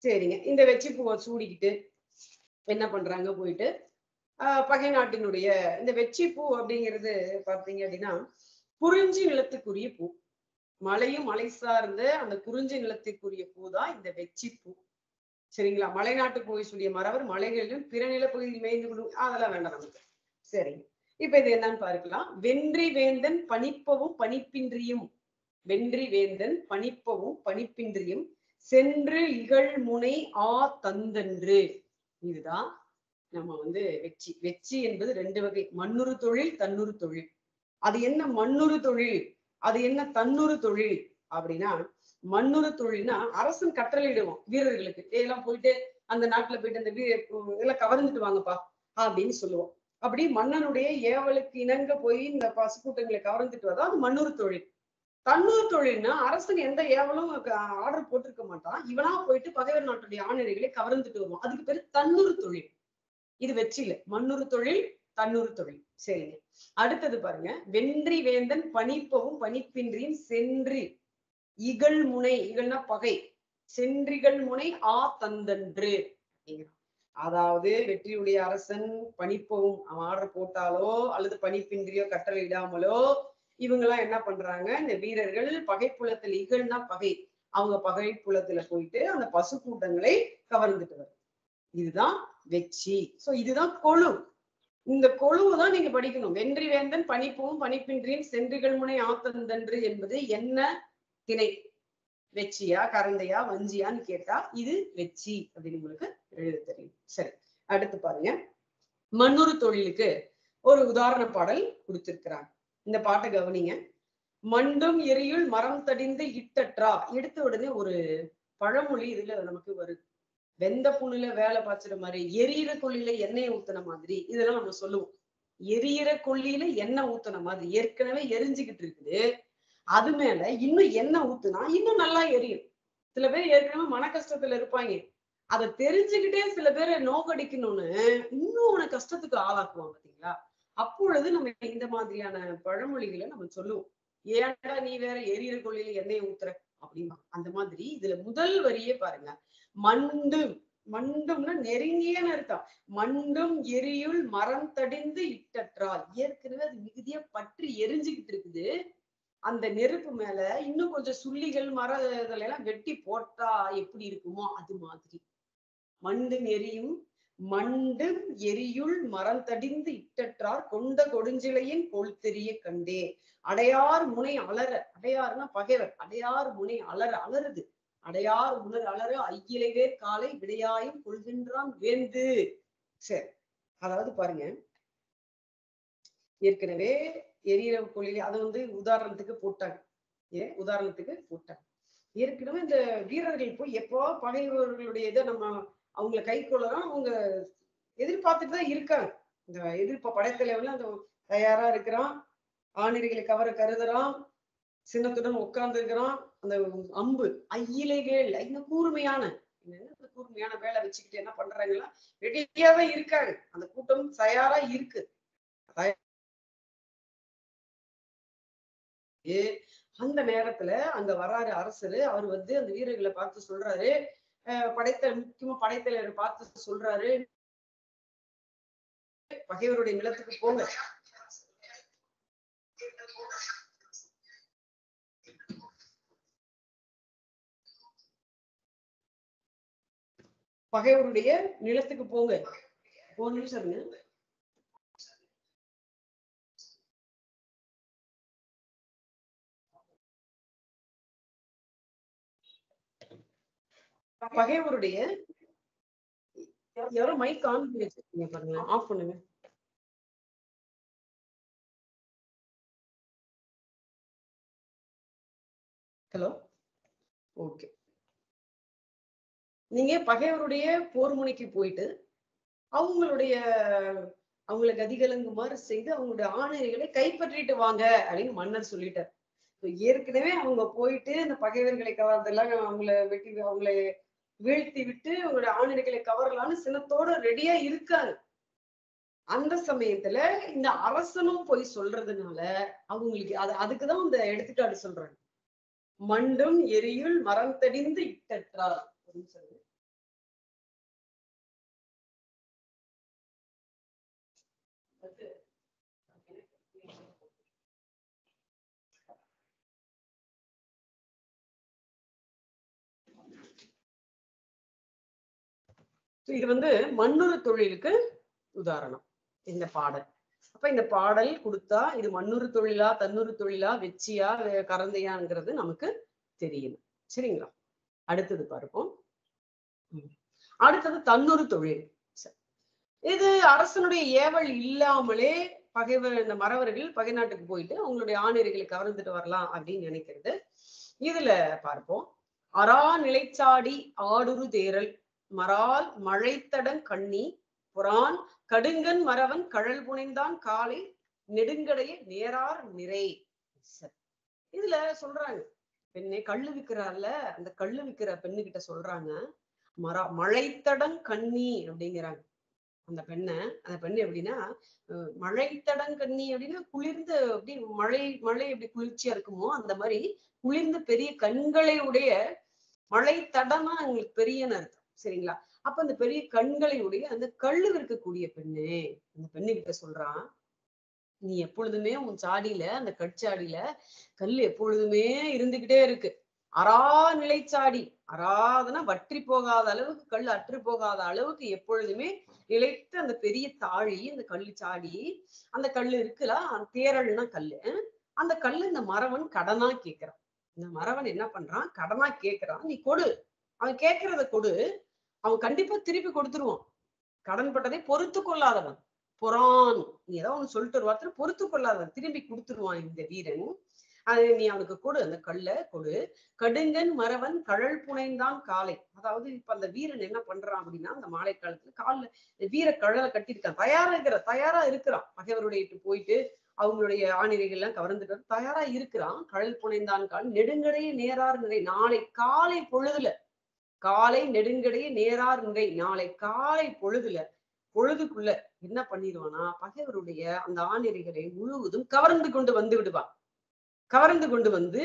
சரிங்க, இந்த வெற்றி பூவை சூடிக்கிட்டு என்ன பண்றாங்க, போயிட்டு பகை நாட்டினுடைய இந்த வெற்றி பூ அப்படிங்கிறது பாத்தீங்க அப்படின்னா குறிஞ்சி நிலத்துக்குரிய பூ. மலையும் மலை சார்ந்த அந்த குறிஞ்சி நிலத்திற்குரிய பூ தான் இந்த வெற்றி பூ. சரிங்களா? மலைநாட்டு போய் சொல்லிய மறவர் மலைகளிலும் பிற நிலப்பகுதியில் மேய்ந்து கொள்ளும், அதெல்லாம் வேண்டாம் நமக்கு. சரிங்க, இப்ப இது என்னன்னு பார்க்கலாம். வென்றி வேந்தன் பணிப்பவும் பணிப்பின்றியும், வென்றி வேந்தன் பணிப்பவும் பணிப்பின்றியும் சென்று இகழ் முனை தந்தன்று. இதுதான் நம்ம வந்து வெற்றி என்பது 2 வகை. மண்ணுறு தொழில், தன்னுறு தொழில். அது என்ன மண்ணுறு தொழில், அது என்ன தன்னுறு தொழில் அப்படின்னா, மண்ணுறு தொழில்னா அரசன் கட்டளையிடுவான் வீரர்களுக்கு, எல்லாம் போயிட்டு அந்த நாட்டுல போயிட்டு அந்த இதெல்லாம் கவர்ந்துட்டு வாங்கப்பா அப்படின்னு சொல்லுவோம். அப்படி மன்னனுடைய ஏவலுக்கு இணங்க போய் இந்த பசுக்கூட்டங்களை கவர்ந்துட்டு வரதா அது மண்ணுறு தொழில். தன்னூறு தொழில்னா அரசன் எந்த ஏவலும் ஆர்டர் போட்டிருக்க மாட்டான், இவனா போயிட்டு பகைவர் நாட்டுடைய ஆணையர்களை கவர்ந்துட்டு வருவான். அதுக்கு பேரு தன்னூறு தொழில். இது வெற்றில மண்ணூறு தொழில், தன்னூறு தொழில். சரிங்க. அடுத்தது பாருங்க, வென்றி வேந்தன் பணிப்பவும் பணிப்பின்றியும் சென்றி இகழ் முனை, இகழ்னா பகை, சென்றிகள் முனை ஆ தந்தன்று. அதாவது வெற்றியுடைய அரசன் பணிப்பவும், அவன் ஆர்டர் போட்டாலோ அல்லது பணிப்பின்றியோ கட்டளை இடாமலோ இவங்க எல்லாம் என்ன பண்றாங்க, இந்த வீரர்கள் பகைப்புலத்துல, இகழ்னா பகை, அவங்க பகைப்புலத்துல போயிட்டு அந்த பசு கூட்டங்களை கவர்ந்துட்டு வரும். இதுதான் வெற்றி. சோ இதுதான் கொழு. இந்த கொழுவுதான் நீங்க படிக்கணும். வென்றி வேந்தன் பணிப்பவும் பணிப்பின்றியும் சென்றிகள் முனை ஆத்தந்தன்று என்பது என்ன திணை? வெற்றியா கரந்தையா வஞ்சியான்னு கேட்டா இது வெற்றி அப்படின்னு உங்களுக்கு எழுத தெரியும். சரி, அடுத்து பாருங்க, மண்ணூறு தொழிலுக்கு ஒரு உதாரண பாடல் கொடுத்திருக்கிறாங்க. இந்த பாட்டை கவனிங்க. மண்டும் எரியுள் மரம் தடிந்து இட்டற்றா. எடுத்த உடனே ஒரு பழமொழி இதுல நமக்கு வருது. வெந்த புண்ணுல வேலை பாய்ச்சுற மாதிரி, எரியிற கொள்ளியில எண்ணெயை ஊத்துன மாதிரி, இதெல்லாம் நம்ம சொல்லுவோம். எரியிற கொள்ளியில எண்ணெய் ஊத்துன மாதிரி, ஏற்கனவே எரிஞ்சுக்கிட்டு இருக்குது, அது மேல இன்னும் எண்ணெய் ஊத்துனா இன்னும் நல்லா எரியும். சில பேர் ஏற்கனவே மன கஷ்டத்துல இருப்பாங்க, அதை தெரிஞ்சுக்கிட்டே சில பேரை நோக்கடிக்கணும்னு இன்னும் உன கஷ்டத்துக்கு ஆளாக்குவாங்க. பாத்தீங்களா? அப்பொழுது நம்ம இந்த மாதிரியான பழமொழிகளை நம்ம சொல்லுவோம். ஏன்டா நீ வேற எரியிற கொள்ளியில எண்ணெயை ஊத்துற அப்படின்னா. அந்த மாதிரி இதுல முதல் வரியே பாருங்க, மண்டும், மண்டும்னா நெருங்கியன்னு அர்த்தம். மண்டும் எரியுள் மரம் தடிந்து இட்டற்றால், ஏற்கனவே அது மிகுதியா பற்றி எரிஞ்சுக்கிட்டு இருக்குது, அந்த நெருப்பு மேல இன்னும் கொஞ்சம் சுள்ளிகள் மர இதெல்லாம் வெட்டி போட்டா எப்படி இருக்குமோ அது மாதிரி. மண்டும் எரியும், மண்டும் எரியுள் மரம் தடிந்து இட்டற்றார் கொண்ட கொடுஞ்சிலையின் கொள் தெரிய கண்டே. அடையார் முனை அலற, அடையார்னா பகைவர், அடையார் முனை அலற, அலறுது, அடையார் உணர் அலற ஐயிலைவேர் காலை விடையாயும் கொள்கின்றான் வேந்து. சரி, அதாவது பாருங்க, ஏற்கனவே எரியிற கொள்ளில அதை உதாரணத்துக்கு போட்டாங்க. உதாரணத்துக்கு போட்டாங்க. ஏற்கனவே இந்த வீரர்கள் போய் எப்போ பகைவர்களுடைய இதை நம்ம அவங்களை கை கொள்ளலாம் அவங்க எதிர்பார்த்துட்டு தான் இருக்காங்க. இந்த படைத்தலைவர்ல அந்த தயாரா இருக்கிறான், ஆணிரைகளை கவர கருதுறான், சின்னத்துடன் உட்கார்ந்து இருக்கிறான். அந்த அம்பு ஐயிலை வேல், இந்த கூர்மையான கூர்மையான வேலை வச்சுக்கிட்டு என்ன பண்றாங்களா, ரெடியாவே இருக்காங்க. அந்த கூட்டம் தயாரா இருக்கு. அந்த நேரத்துல அங்க வராரு அரசரு. அவர் அந்த வீரர்களை பார்த்து சொல்றாரு, முக்கியமா படைத்தலைவரை பார்த்து சொல்றாரு, பகைவருடைய நிலத்துக்கு போங்க, பகைவருடைய நிலத்துக்கு போங்க. ஒரு நிமிஷம் இருங்க. பகைவருடைய யாரோ மைக் ஆன் பண்ணி வச்சிருக்கீங்க பாருங்க, ஆஃப் பண்ணுங்க. Hello, okay. நீங்க பகைவருடைய போர் முனைக்கு போயிட்டு அவங்களை கதிகலங்குமாறு செய்து அவங்களுடைய ஆணையர்களை கைப்பற்றிட்டு வாங்க அப்படின்னு மன்னர் சொல்லிட்டார். ஏற்கனவே அவங்க போயிட்டு அந்த பகைவர்களை கவர்ந்தெல்லாம் அவங்களை வீழ்த்தி விட்டு அவங்களுடைய ஆணையர்களை கவரலான்னு சினத்தோட ரெடியா இருக்காங்க. அந்த சமயத்துல இந்த அரசனும் போய் சொல்றதுனால அவங்களுக்கு அதுக்குதான் இந்த எடுத்துக்காட்டு சொல்றாங்க. மண்டும் எரியுள் மரம் தடிந்து இட்டற்றார் அப்படின்னு சொல்லி. இது மண்ணூறு தொழிலுக்கு உதாரணம் இந்த பாடல். அப்ப இந்த பாடல் கொடுத்தா இது மண்ணூறு தொழிலா தன்னூறு தொழிலா வெற்றியா கரந்தையாங்கிறது நமக்கு தெரியணும். சரிங்களா? அடுத்தது பார்ப்போம். அடுத்தது தன்னூறு தொழில். இது அரசனுடைய ஏவல் இல்லாமலே இந்த மறவர்கள் பகை நாட்டுக்கு போயிட்டு அவங்களுடைய ஆணையர்களை கவர்ந்துட்டு வரலாம் அப்படின்னு நினைக்கிறது. இதுல பார்ப்போம். அரா நிலைச்சாடி ஆடுரு தேரல் மறால் மழைத்தடன் கண்ணி புறான் கடுங்கன் மறவன் கழல் புனைந்தான் காலை நெடுங்கடைய நேரார் நிறை. இதுல சொல்றாங்க, பெண்ணே கள்ளு விக்கிறாள்ல, அந்த கள்ளு விக்கிற பெண்ணு கிட்ட சொல்றாங்க, மழைத்தடம் கண்ணி அப்படிங்கிறாங்க. அந்த பெண்ணு எப்படின்னா, மழைத்தடங்கண்ணி அப்படின்னா குளிர்ந்த அப்படி மழை எப்படி குளிர்ச்சியா இருக்குமோ அந்த மாதிரி குளிர்ந்த பெரிய கண்களை உடைய, மழைத்தடமா எங்களுக்கு பெரியன்னு அர்த்தம். சரிங்களா? அப்ப அந்த பெரிய கண்களை உடைய அந்த கள்ளு இருக்கக்கூடிய பெண்ணு, அந்த பெண்ணு கிட்ட சொல்றான், நீ எப்பொழுதுமே உன் சாடியில, அந்த கட்சாடியில கல் எப்பொழுதுமே இருந்துகிட்டே இருக்கு. அரா நிலைச்சாடி, அறாதுன்னா வற்றி போகாத அளவுக்கு, கல் அற்று போகாத அளவுக்கு எப்பொழுதுமே நிலைத்து அந்த பெரிய தாழி, அந்த கல்லு சாடி, அந்த கல்லு இருக்குல்ல, தேரல்னா கல்லு, அந்த கல்லு இந்த மறவன் கடனா கேட்கிறான். இந்த மறவன் என்ன பண்றான், கடனா கேட்கிறான். நீ கொடு, அவன் கேட்கறத கொடு, அவன் கண்டிப்பா திருப்பி கொடுத்துருவான். கடன் பட்டதை பொறுத்து கொள்ளாதவன், பொறான், நீ ஏதோ ஒண்ணு சொல்லிட்டு ஒரு வார்த்தை பொறுத்து கொள்ளாதவன், திரும்பி கொடுத்துருவான் இந்த வீரன். அது நீ அவனுக்கு கொடு, அந்த கல்ல கொடு. கடுங்கன் மறவன் கழல் புனைந்தான் காலை. அதாவது இப்ப அந்த வீரன் என்ன பண்றான் அப்படின்னா, அந்த மாலை காலத்துல கால்ல வீர கழலை கட்டியிருக்கான், தயாரா இருக்கிறான். பகைவருடைய போயிட்டு அவங்களுடைய ஆணிரைகள் எல்லாம் கவர்ந்துட்டு தயாரா இருக்கிறான். கழல் புனைந்தான் கால் நெடுங்கடைய நேரார் நிறை. நாளை காலை பொழுதுல, காலை நெடுங்கடைய நேரார் நிறை, நாளை காலை பொழுதுக்குள்ள என்ன பண்ணிடுவானா, பகைவருடைய அந்த ஆணிரைகளை முழுவதும் கவர்ந்து கொண்டு வந்து விடுவான். கவர்ந்து கொண்டு வந்து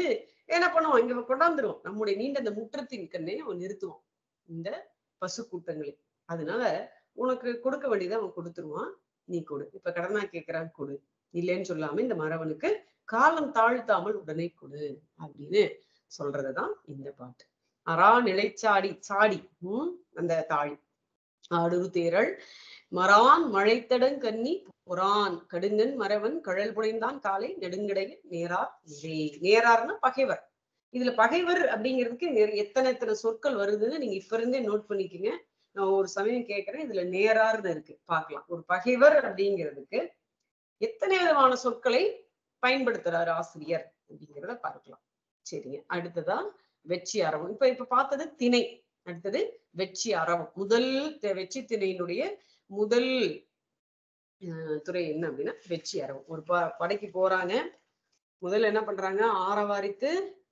என்ன பண்ணுவான், இங்க கொண்டாந்துருவான். நம்முடைய நீண்ட அந்த முற்றத்தின் கண்ணே அவன் நிறுத்துவான் இந்த பசு கூட்டங்களை. அதனால உனக்கு கொடுக்க வேண்டியதை அவன் கொடுத்துருவான், நீ கொடு. இப்ப கடனா கேட்கிறான், கொடு. இல்லைன்னு சொல்லாம இந்த மறவனுக்கு காலம் தாழ்த்தாமல் உடனே கொடு அப்படின்னு சொல்றதுதான் இந்த பாட்டு. அரா நிலைச்சாடி, சாடி அந்த தாழி, ஆடுரு தேரல் மரான் மழைத்தடங் கண்ணி பொறான் கடுங்கன் மறவன் கழல் புனைந்தான் காலை நெடுங்கடைய நேரார் நிறை. நேரார்னா பகைவர். இதுல பகைவர் அப்படிங்கிறதுக்கு எத்தனை சொற்கள் வருதுன்னு நீங்க இப்ப இருந்தே நோட் பண்ணிக்கங்க. நான் ஒரு சமயம் கேட்கிறேன், இதுல நேரார்னு இருக்கு, பார்க்கலாம். ஒரு பகைவர் அப்படிங்கிறதுக்கு எத்தனை விதமான சொற்களை பயன்படுத்துறாரு ஆசிரியர் அப்படிங்கிறத பார்க்கலாம். சரிங்க, அடுத்ததா வெச்சி அரவம். இப்ப பார்த்தது திணை, அடுத்தது வெச்சி அரவம். முதல் வெச்சி திணையினுடைய முதல் துறை என்ன அப்படின்னா வெச்சி அரவம். ஒரு படைக்கு போறாங்க, முதல்ல என்ன பண்றாங்க, ஆரவாரித்து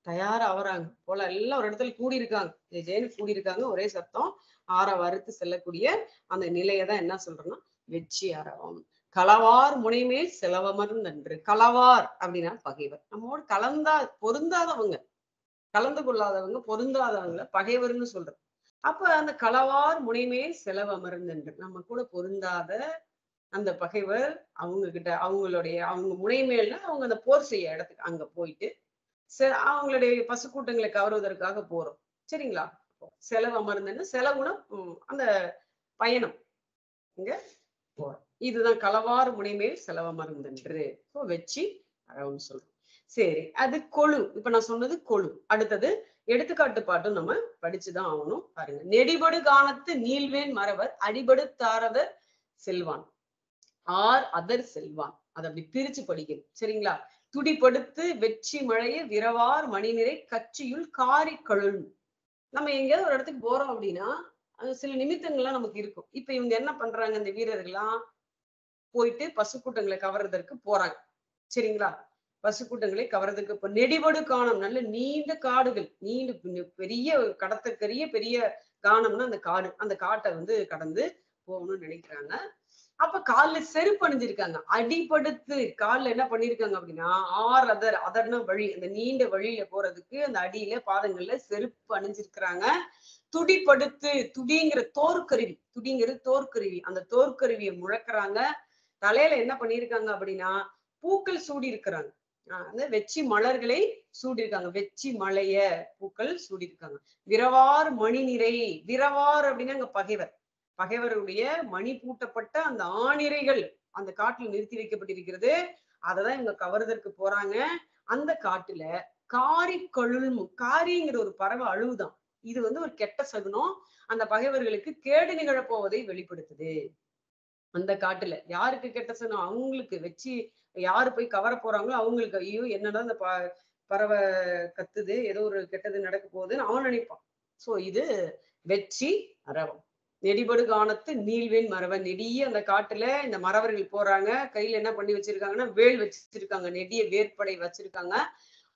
தயாரா ஆவறாங்க போல, எல்லாம் ஒரு இடத்துல கூடி இருக்காங்க, ஜெயினு கூடி இருக்காங்க, ஒரே சத்தம், ஆரவாரித்து செல்லக்கூடிய அந்த நிலையதான் என்ன சொல்றோம்னா வெச்சி அரவம். களவார் முனைமேல் செலவமர்ந்தன்று. களவார் அப்படின்னா பகைவர், நம்மோடு பொருந்தாதவங்க, கலந்து கொள்ளாதவங்க, பொருந்தாதவங்களை பகைவர்னு சொல்றோம். அப்ப அந்த களவார் முனைமேல் செலவமர்ந்தன்று, நம்ம கூட பொருந்தாத அந்த பகைவர் அவங்க முனைமேல்னா அவங்க அந்த போர் செய்ய இடத்துக்கு அங்க போயிட்டு அவங்களுடைய பசுக்கூட்டங்களை கவருவதற்காக போறோம். சரிங்களா? செலவு அமர்ந்தன்னு செலவுனா அந்த பயணம் இங்க போறோம். இதுதான் களவார் முனைமேல் செலவமர்ந்தன்று வெச்சி அரவம் சொல்றோம். சரி, அது கொழு. இப்ப நான் சொன்னது கொழு. அடுத்தது எடுத்துக்காட்டு பாட்டும் நம்ம படிச்சுதான் ஆகணும். பாருங்க, நெடிபடு காணத்து நீள்வேன் மறவர் அடிபடு தாரவர் செல்வான் ஆர் அதர் செல்வான். அதை அப்படி பிரிச்சு படிக்கணும். சரிங்களா? துடிப்படுத்து வெச்சி மழைய விரவார் மணிநிறை கட்சியுள் காரி கழுல். நம்ம எங்கேயாவது ஒரு இடத்துக்கு போறோம் அப்படின்னா சில நிமித்தங்கள்லாம் நமக்கு இருக்கும். இப்ப இவங்க என்ன பண்றாங்க, இந்த வீரர்கள்லாம் போயிட்டு பசுக்கூட்டங்களை கவர்றதற்கு போறாங்க. சரிங்களா? பசுக்கூட்டங்களை கவர்றதுக்கு இப்ப நெடிபடு காணம், நல்ல நீண்ட காடுகள், பெரிய கடத்தற்கரிய பெரிய காணம்னா அந்த காடு, அந்த காட்டை கடந்து போகணும்னு நினைக்கிறாங்க. அப்ப கால்ல செருப்பு அணிஞ்சிருக்காங்க. அடிபடுத்து கால்ல என்ன பண்ணிருக்காங்க அப்படின்னா அதர்னா வழி, அந்த நீண்ட வழியில போறதுக்கு அந்த அடியில பாதங்கள்ல செருப்பு அணிஞ்சிருக்கிறாங்க. துடிப்படுத்து, துடிங்கிறது தோற்கருவி, அந்த தோற்கருவியை முழக்கிறாங்க. தலையில என்ன பண்ணிருக்காங்க அப்படின்னா பூக்கள் சூடி இருக்கிறாங்க, அந்த வெச்சி மலர்களை சூடிருக்காங்க, வெச்சி மலைய பூக்கள் சூடிருக்காங்க. விரவார் மணி நிறை, விரவார் அப்படின்னா அங்க பகைவருடைய மணி பூட்டப்பட்ட அந்த ஆணிரைகள் அந்த காட்டில் நிறுத்தி வைக்கப்பட்டிருக்கிறது. அததான் இவங்க கவர்தற்கு போறாங்க. அந்த காட்டுல காரி கழுல், காரிங்கிற ஒரு பறவை அழுவுதான். இது ஒரு கெட்ட சகுனம், அந்த பகைவர்களுக்கு கேடு நிகழப்போவதை வெளிப்படுத்துது. அந்த காட்டுல யாருக்கு கெட்ட சகுனம், அவங்களுக்கு வெச்சி யாரு போய் கவர போறாங்களோ அவங்களுக்கு ஐயோ என்னடா இந்த பறவை கத்துது, ஏதோ ஒரு கெட்டது நடக்க போகுதுன்னு அவன் நினைப்பான். சோ இது வெச்சி அரவம். நெடிபடு காணத்து நீள்வேன் மறவன். நெடிய அந்த காட்டுல இந்த மறவர்கள் போறாங்க, கையில என்ன பண்ணி வச்சிருக்காங்கன்னா வேல் வச்சிருக்காங்க, நெடிய வேற்படை வச்சிருக்காங்க.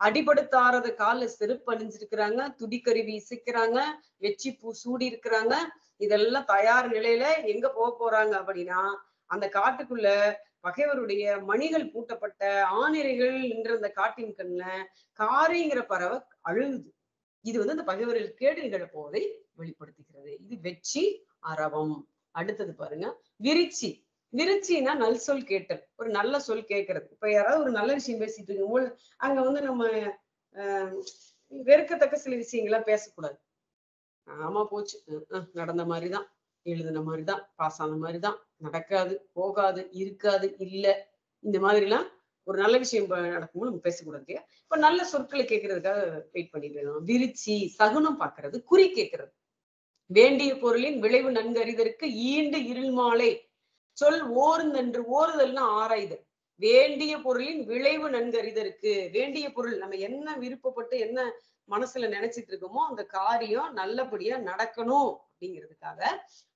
அடிபடுத்தாரத கால செருப்பு அணிஞ்சிருக்கிறாங்க, துடிக்கருவி இசைக்கிறாங்க, வெச்சி பூ சூடி இருக்கிறாங்க. இதெல்லாம் தயார் நிலையில எங்க போறாங்க அப்படின்னா, அந்த காட்டுக்குள்ள பகைவருடைய மணிகள் பூட்டப்பட்ட ஆணிரைகள் என்ற அந்த காட்டின் கண்ணுல காரைங்கிற பறவை அழுகுது. இது அந்த பகைவர்கள் கேடு நிகழ போவதை வெளிப்படுத்துகிறது. இது வெச்சி அரவம். அடுத்தது பாருங்க, விரிச்சி. விரிச்சின்னா நல் சொல் கேட்டல், ஒரு நல்ல சொல் கேட்கறது. இப்ப யாராவது ஒரு நல்ல விஷயம் பேசிட்டு இருக்கும்போது அங்க நம்ம வெறுக்கத்தக்க சில விஷயங்கள்லாம் பேசக்கூடாது. ஆமா போச்சு, நடந்த மாதிரிதான், எழுதுன மாதிரிதான், பாஸ் ஆன மாதிரிதான், நடக்காது, போகாது, இருக்காது, இல்ல, இந்த மாதிரி எல்லாம் ஒரு நல்ல விஷயம் நடக்கும்போது நம்ம பேசக்கூடாது. இப்ப நல்ல சொற்களை கேட்கறதுக்காக வெயிட் பண்ணிட்டு இருக்கோம். விரிச்சி சகுனம் பாக்குறது, குறி கேட்கறது. வேண்டிய பொருளின் விளைவு நன்கறிதற்கு ஈண்டு இருள் மாலை சொல் ஓர்ந்தன்று. ஓறுதல்னா ஆராய்தல். வேண்டிய பொருளின் விளைவு நன்கறிதற்கு, வேண்டிய பொருள் நம்ம என்ன விருப்பப்பட்டு என்ன மனசுல நினைச்சிட்டு இருக்கோமோ அந்த காரியம் நல்லபடியா நடக்கணும் அப்படிங்கிறதுக்காக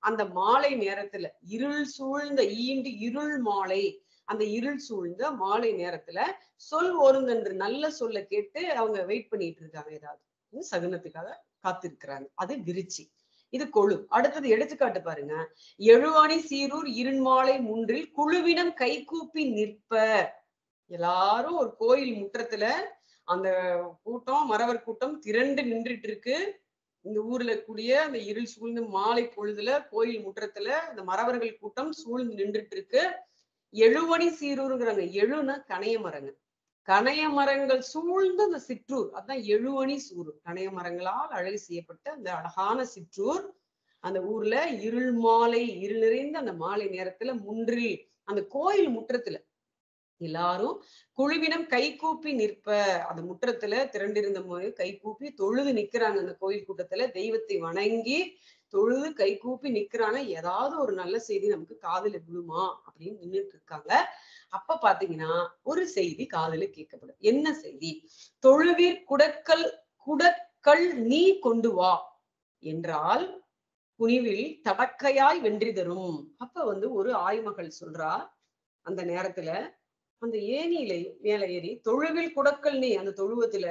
அந்த மாலை நேரத்துல இருள் சூழ்ந்த ஈண்டு இருள் மாலை, அந்த இருள் சூழ்ந்த மாலை நேரத்துல சொல் ஒருங்கன்று நல்ல சொல்ல கேட்டு அவங்க வெயிட் பண்ணிட்டு இருக்காங்க, ஏதாவது சகுனத்துக்காக காத்திருக்கிறாங்க. அது விரிச்சி. இது கொழு. அடுத்தது எடுத்துக்காட்டு பாருங்க. எழுவாணி சீரூர் இருண்மாலை முன்றில் குழுவினம் கைகூப்பி நிற்ப. எல்லாரும் ஒரு கோயில் முற்றத்துல அந்த கூட்டம், மறவர் கூட்டம் திரண்டு நின்றுட்டு இருக்கு. இந்த ஊர்ல கூடிய அந்த இருள் சூழ்ந்து மாலை பொழுதுல கோயில் முற்றத்துல அந்த மறவர்கள் கூட்டம் சூழ்ந்து நின்றுட்டு இருக்கு. எழுவணி சீரூருங்கிறாங்க. எழுனா கணைய மரங்க. கணைய மரங்கள் சூழ்ந்த அந்த சிற்றூர், அதான் எழுவணி சூரூர். கணைய மரங்களால் அழகு செய்யப்பட்ட அந்த அழகான சிற்றூர். அந்த ஊர்ல இருள் மாலை, இருள் நிறைந்த அந்த மாலை நேரத்துல முன்றில் அந்த கோயில் முற்றத்துல எல்லாரும் குழுவினம் கை கூப்பி நிற்ப. அந்த முற்றத்துல திரண்டிருந்த போது கை கூப்பி தொழுது நிக்கிறாங்க. அந்த கோயில் கூட்டத்துல தெய்வத்தை வணங்கி தொழுது கை கூப்பி நிக்கிறாங்க. ஏதாவது ஒரு நல்ல செய்தி நமக்கு காதுல விழுமா அப்படின்னு நின்றுட்டு இருக்காங்க. அப்ப பாத்தீங்கன்னா ஒரு செய்தி காதுல கேட்கப்படும். என்ன செய்தி? தொழுவீர் குடக்கல் நீ கொண்டு வா என்றால் குனிவில் தடக்கையாய் வென்றி தரும். அப்ப ஒரு ஆய்மகள் சொல்றா, அந்த நேரத்துல அந்த ஏனியில மேல ஏறி தொழுவில் குடக்கல் நீ, அந்த தொழுவத்துல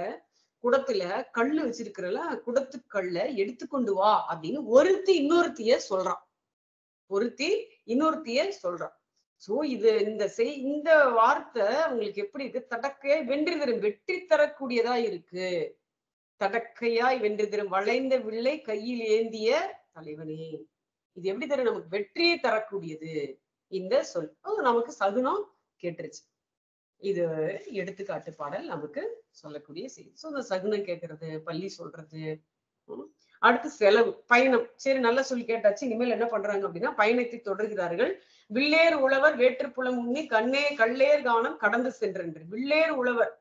குடத்துல கல்லு வச்சிருக்கிறல, குடத்து கல்ல எடுத்துக்கொண்டு வா அப்படின்னு ஒருத்தி இன்னொருத்திய சொல்றான். சோ இது இந்த வார்த்தை உங்களுக்கு எப்படி இருக்கு? தடக்கையாய் வென்றி தரும், வெற்றி தரக்கூடியதா இருக்கு. தடக்கையாய் வென்றி தரும், வளைந்த வில்லை கையில் ஏந்திய தலைவனே. இது எப்படி தரும்? நமக்கு வெற்றியை தரக்கூடியது இந்த சொல். நமக்கு சகுனம் கேட்டுருச்சு. இது எடுத்துக்காட்டு பாடல் நமக்கு சொல்லக்கூடிய செய்தி. இந்த சகுனம் கேட்கறது, பள்ளி சொல்றது. அடுத்து செலவு, பயணம். சரி, நல்ல சொல் கேட்டாச்சு. இனிமேல் என்ன பண்றாங்க அப்படின்னா பயணத்தை தொடர்கிறார்கள். வில்லேர் உழவர் வேற்றுப்புலம் உண்ணி கண்ணே கல்லேர் கானம் கடந்து சென்றன்று. வில்லேர் உழவர்,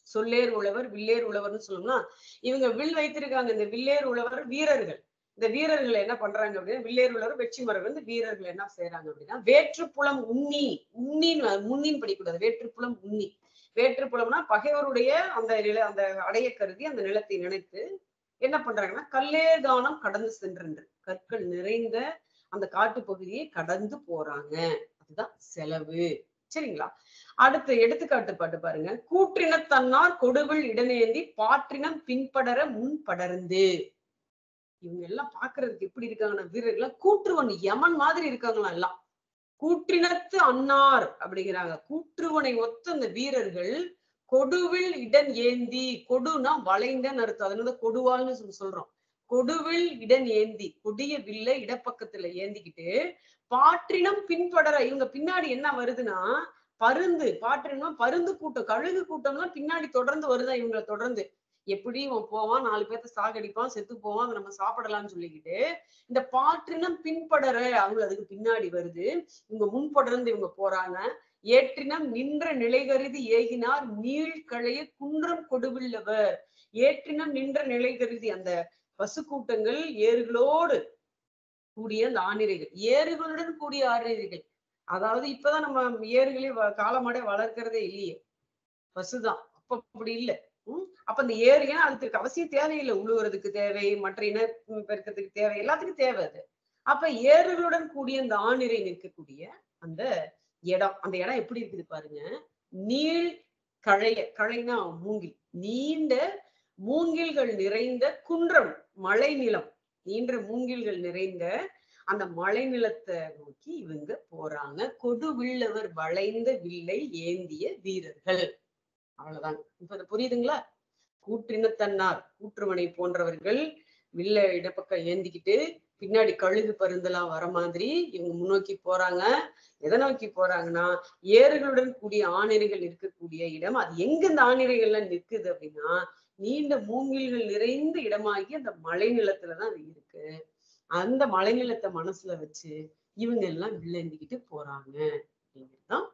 சொல்லேர் உழவர், வில்லேர் உழவர்னு சொல்லணும்னா இவங்க வில் வைத்திருக்காங்க. இந்த வில்லேர் உழவர் வீரர்கள். இந்த வீரர்கள் என்ன பண்றாங்க அப்படின்னா, வில்லேர் உழவர் வெற்றி மரபு வீரர்கள் என்ன செய்யறாங்க அப்படின்னா, வேற்றுப்புலம் முன்னின்னு படிக்கூடாது, வேற்றுப்புலம் உண்ணி. வேற்றுப்புலம்னா பகைவருடைய அந்த அடைய கருதி அந்த நிலத்தை நினைத்து என்ன பண்றாங்கன்னா கல்லேதானம் கடந்து சென்று, கற்கள் நிறைந்த அந்த காட்டு பகுதியை கடந்து போறாங்க. அதுதான் செலவு. சரிங்களா? அடுத்த எடுத்துக்காட்டு பாட்டு பாருங்க. கூற்றின தன்னார் கொடுவில் இடனேந்தி பாற்றினம் பின்படர முன் படர்ந்து. இவங்க எல்லாம் பாக்குறதுக்கு எப்படி இருக்காங்கன்னா வீரர்கள் கூற்றுவன் யமன் மாதிரி இருக்காங்களா எல்லாம். கூற்றினத்து அன்னார் அப்படிங்கிறாங்க. கூற்றுவனை ஒத்த அந்த வீரர்கள் கொடுவில் இடன் ஏந்தி, கொடுனா வளைந்தன்னு அர்த்தம், அதனால கொடுவாள்னு சொல்றோம். கொடுவில் இடன் ஏந்தி, கொடிய வில்ல இடப்பக்கத்துல ஏந்திக்கிட்டு பாற்றினம் பின்படர, இவங்க பின்னாடி என்ன வருதுன்னா பருந்து, பாற்றினம் பருந்து கூட்டம், கழுகு கூட்டம்லாம் பின்னாடி தொடர்ந்து வருதான் இவங்களை தொடர்ந்து. எப்படி இவன் போவான், 4 பேர்த்த சாகடிப்பான், செத்து போவான், நம்ம சாப்பிடலாம்னு சொல்லிக்கிட்டு இந்த பாற்றினம் பின்படற அவங்க அதுக்கு பின்னாடி வருது. இவங்க முன்படர்ந்து இவங்க போறாங்க. ஏற்றினம் நின்ற நிலை கருதி ஏகினார் நீழ்களைய குன்றம் கொடுவில்லவர். ஏற்றினம் நின்ற நிலை கருதி அந்த பசு கூட்டங்கள் ஏறுகளோடு கூடிய அந்த ஆணிரைகள், ஏறுகளுடன் கூடிய ஆணிரைகள். அதாவது இப்பதான் நம்ம ஏறுகளே காலமாடே வளர்க்கிறதே இல்லையே, பசுதான். அப்ப அப்படி இல்லை. அப்ப அந்த ஏறு, ஏன்னா அதுக்கு அவசியம் தேவையில்லை, உழுவுறதுக்கு தேவை, மற்ற இன பெருக்கிறதுக்கு தேவை, எல்லாத்துக்கும் தேவை அது. அப்ப ஏறுகளுடன் கூடிய அந்த ஆணிரை நிற்கக்கூடிய அந்த இடம், அந்த இடம் எப்படி இருக்குது பாருங்க. நீள் கழைய, கழைனா மூங்கில், நீண்ட மூங்கில்கள் நிறைந்த குன்றம், மலை நிலம், நீண்ட மூங்கில்கள் நிறைந்த அந்த மலை நிலத்தை நோக்கி இவங்க போறாங்க. கொடுவில்லவர் வளைந்த வில்லை ஏந்திய வீரர்கள். அவ்வளவுதான். இப்ப அது புரியுதுங்களா? கூற்றினத்தன்னார், கூற்றுவனை போன்றவர்கள் வில்ல இடப்பக்கம் ஏந்திக்கிட்டு பின்னாடி கழுகு பருந்தெல்லாம் வர மாதிரி இவங்க முன்னோக்கி போறாங்க. எதை நோக்கி போறாங்கன்னா, ஏறுகளுடன் கூடிய ஆணிரைகள் இருக்கக்கூடிய இடம். அது எங்க இந்த ஆணிரைகள்லாம் நிற்குது அப்படின்னா, நீண்ட மூங்கில்கள் நிறைந்த இடமாகி அந்த மலை நிலத்துலதான் அது இருக்கு. அந்த மலை நிலத்தை மனசுல வச்சு இவங்க எல்லாம் வில்லேந்திக்கிட்டு போறாங்க அப்படிங்கிறதுதான்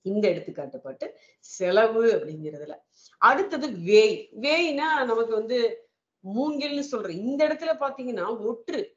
இந்த எடுத்துக்காட்டுப்பட்டு செலவு அப்படிங்கிறதுல. அடுத்தது வேய். வேய்னா நமக்கு மூங்கில்னு சொல்றேன். இந்த இடத்துல பாத்தீங்கன்னா ஒற்று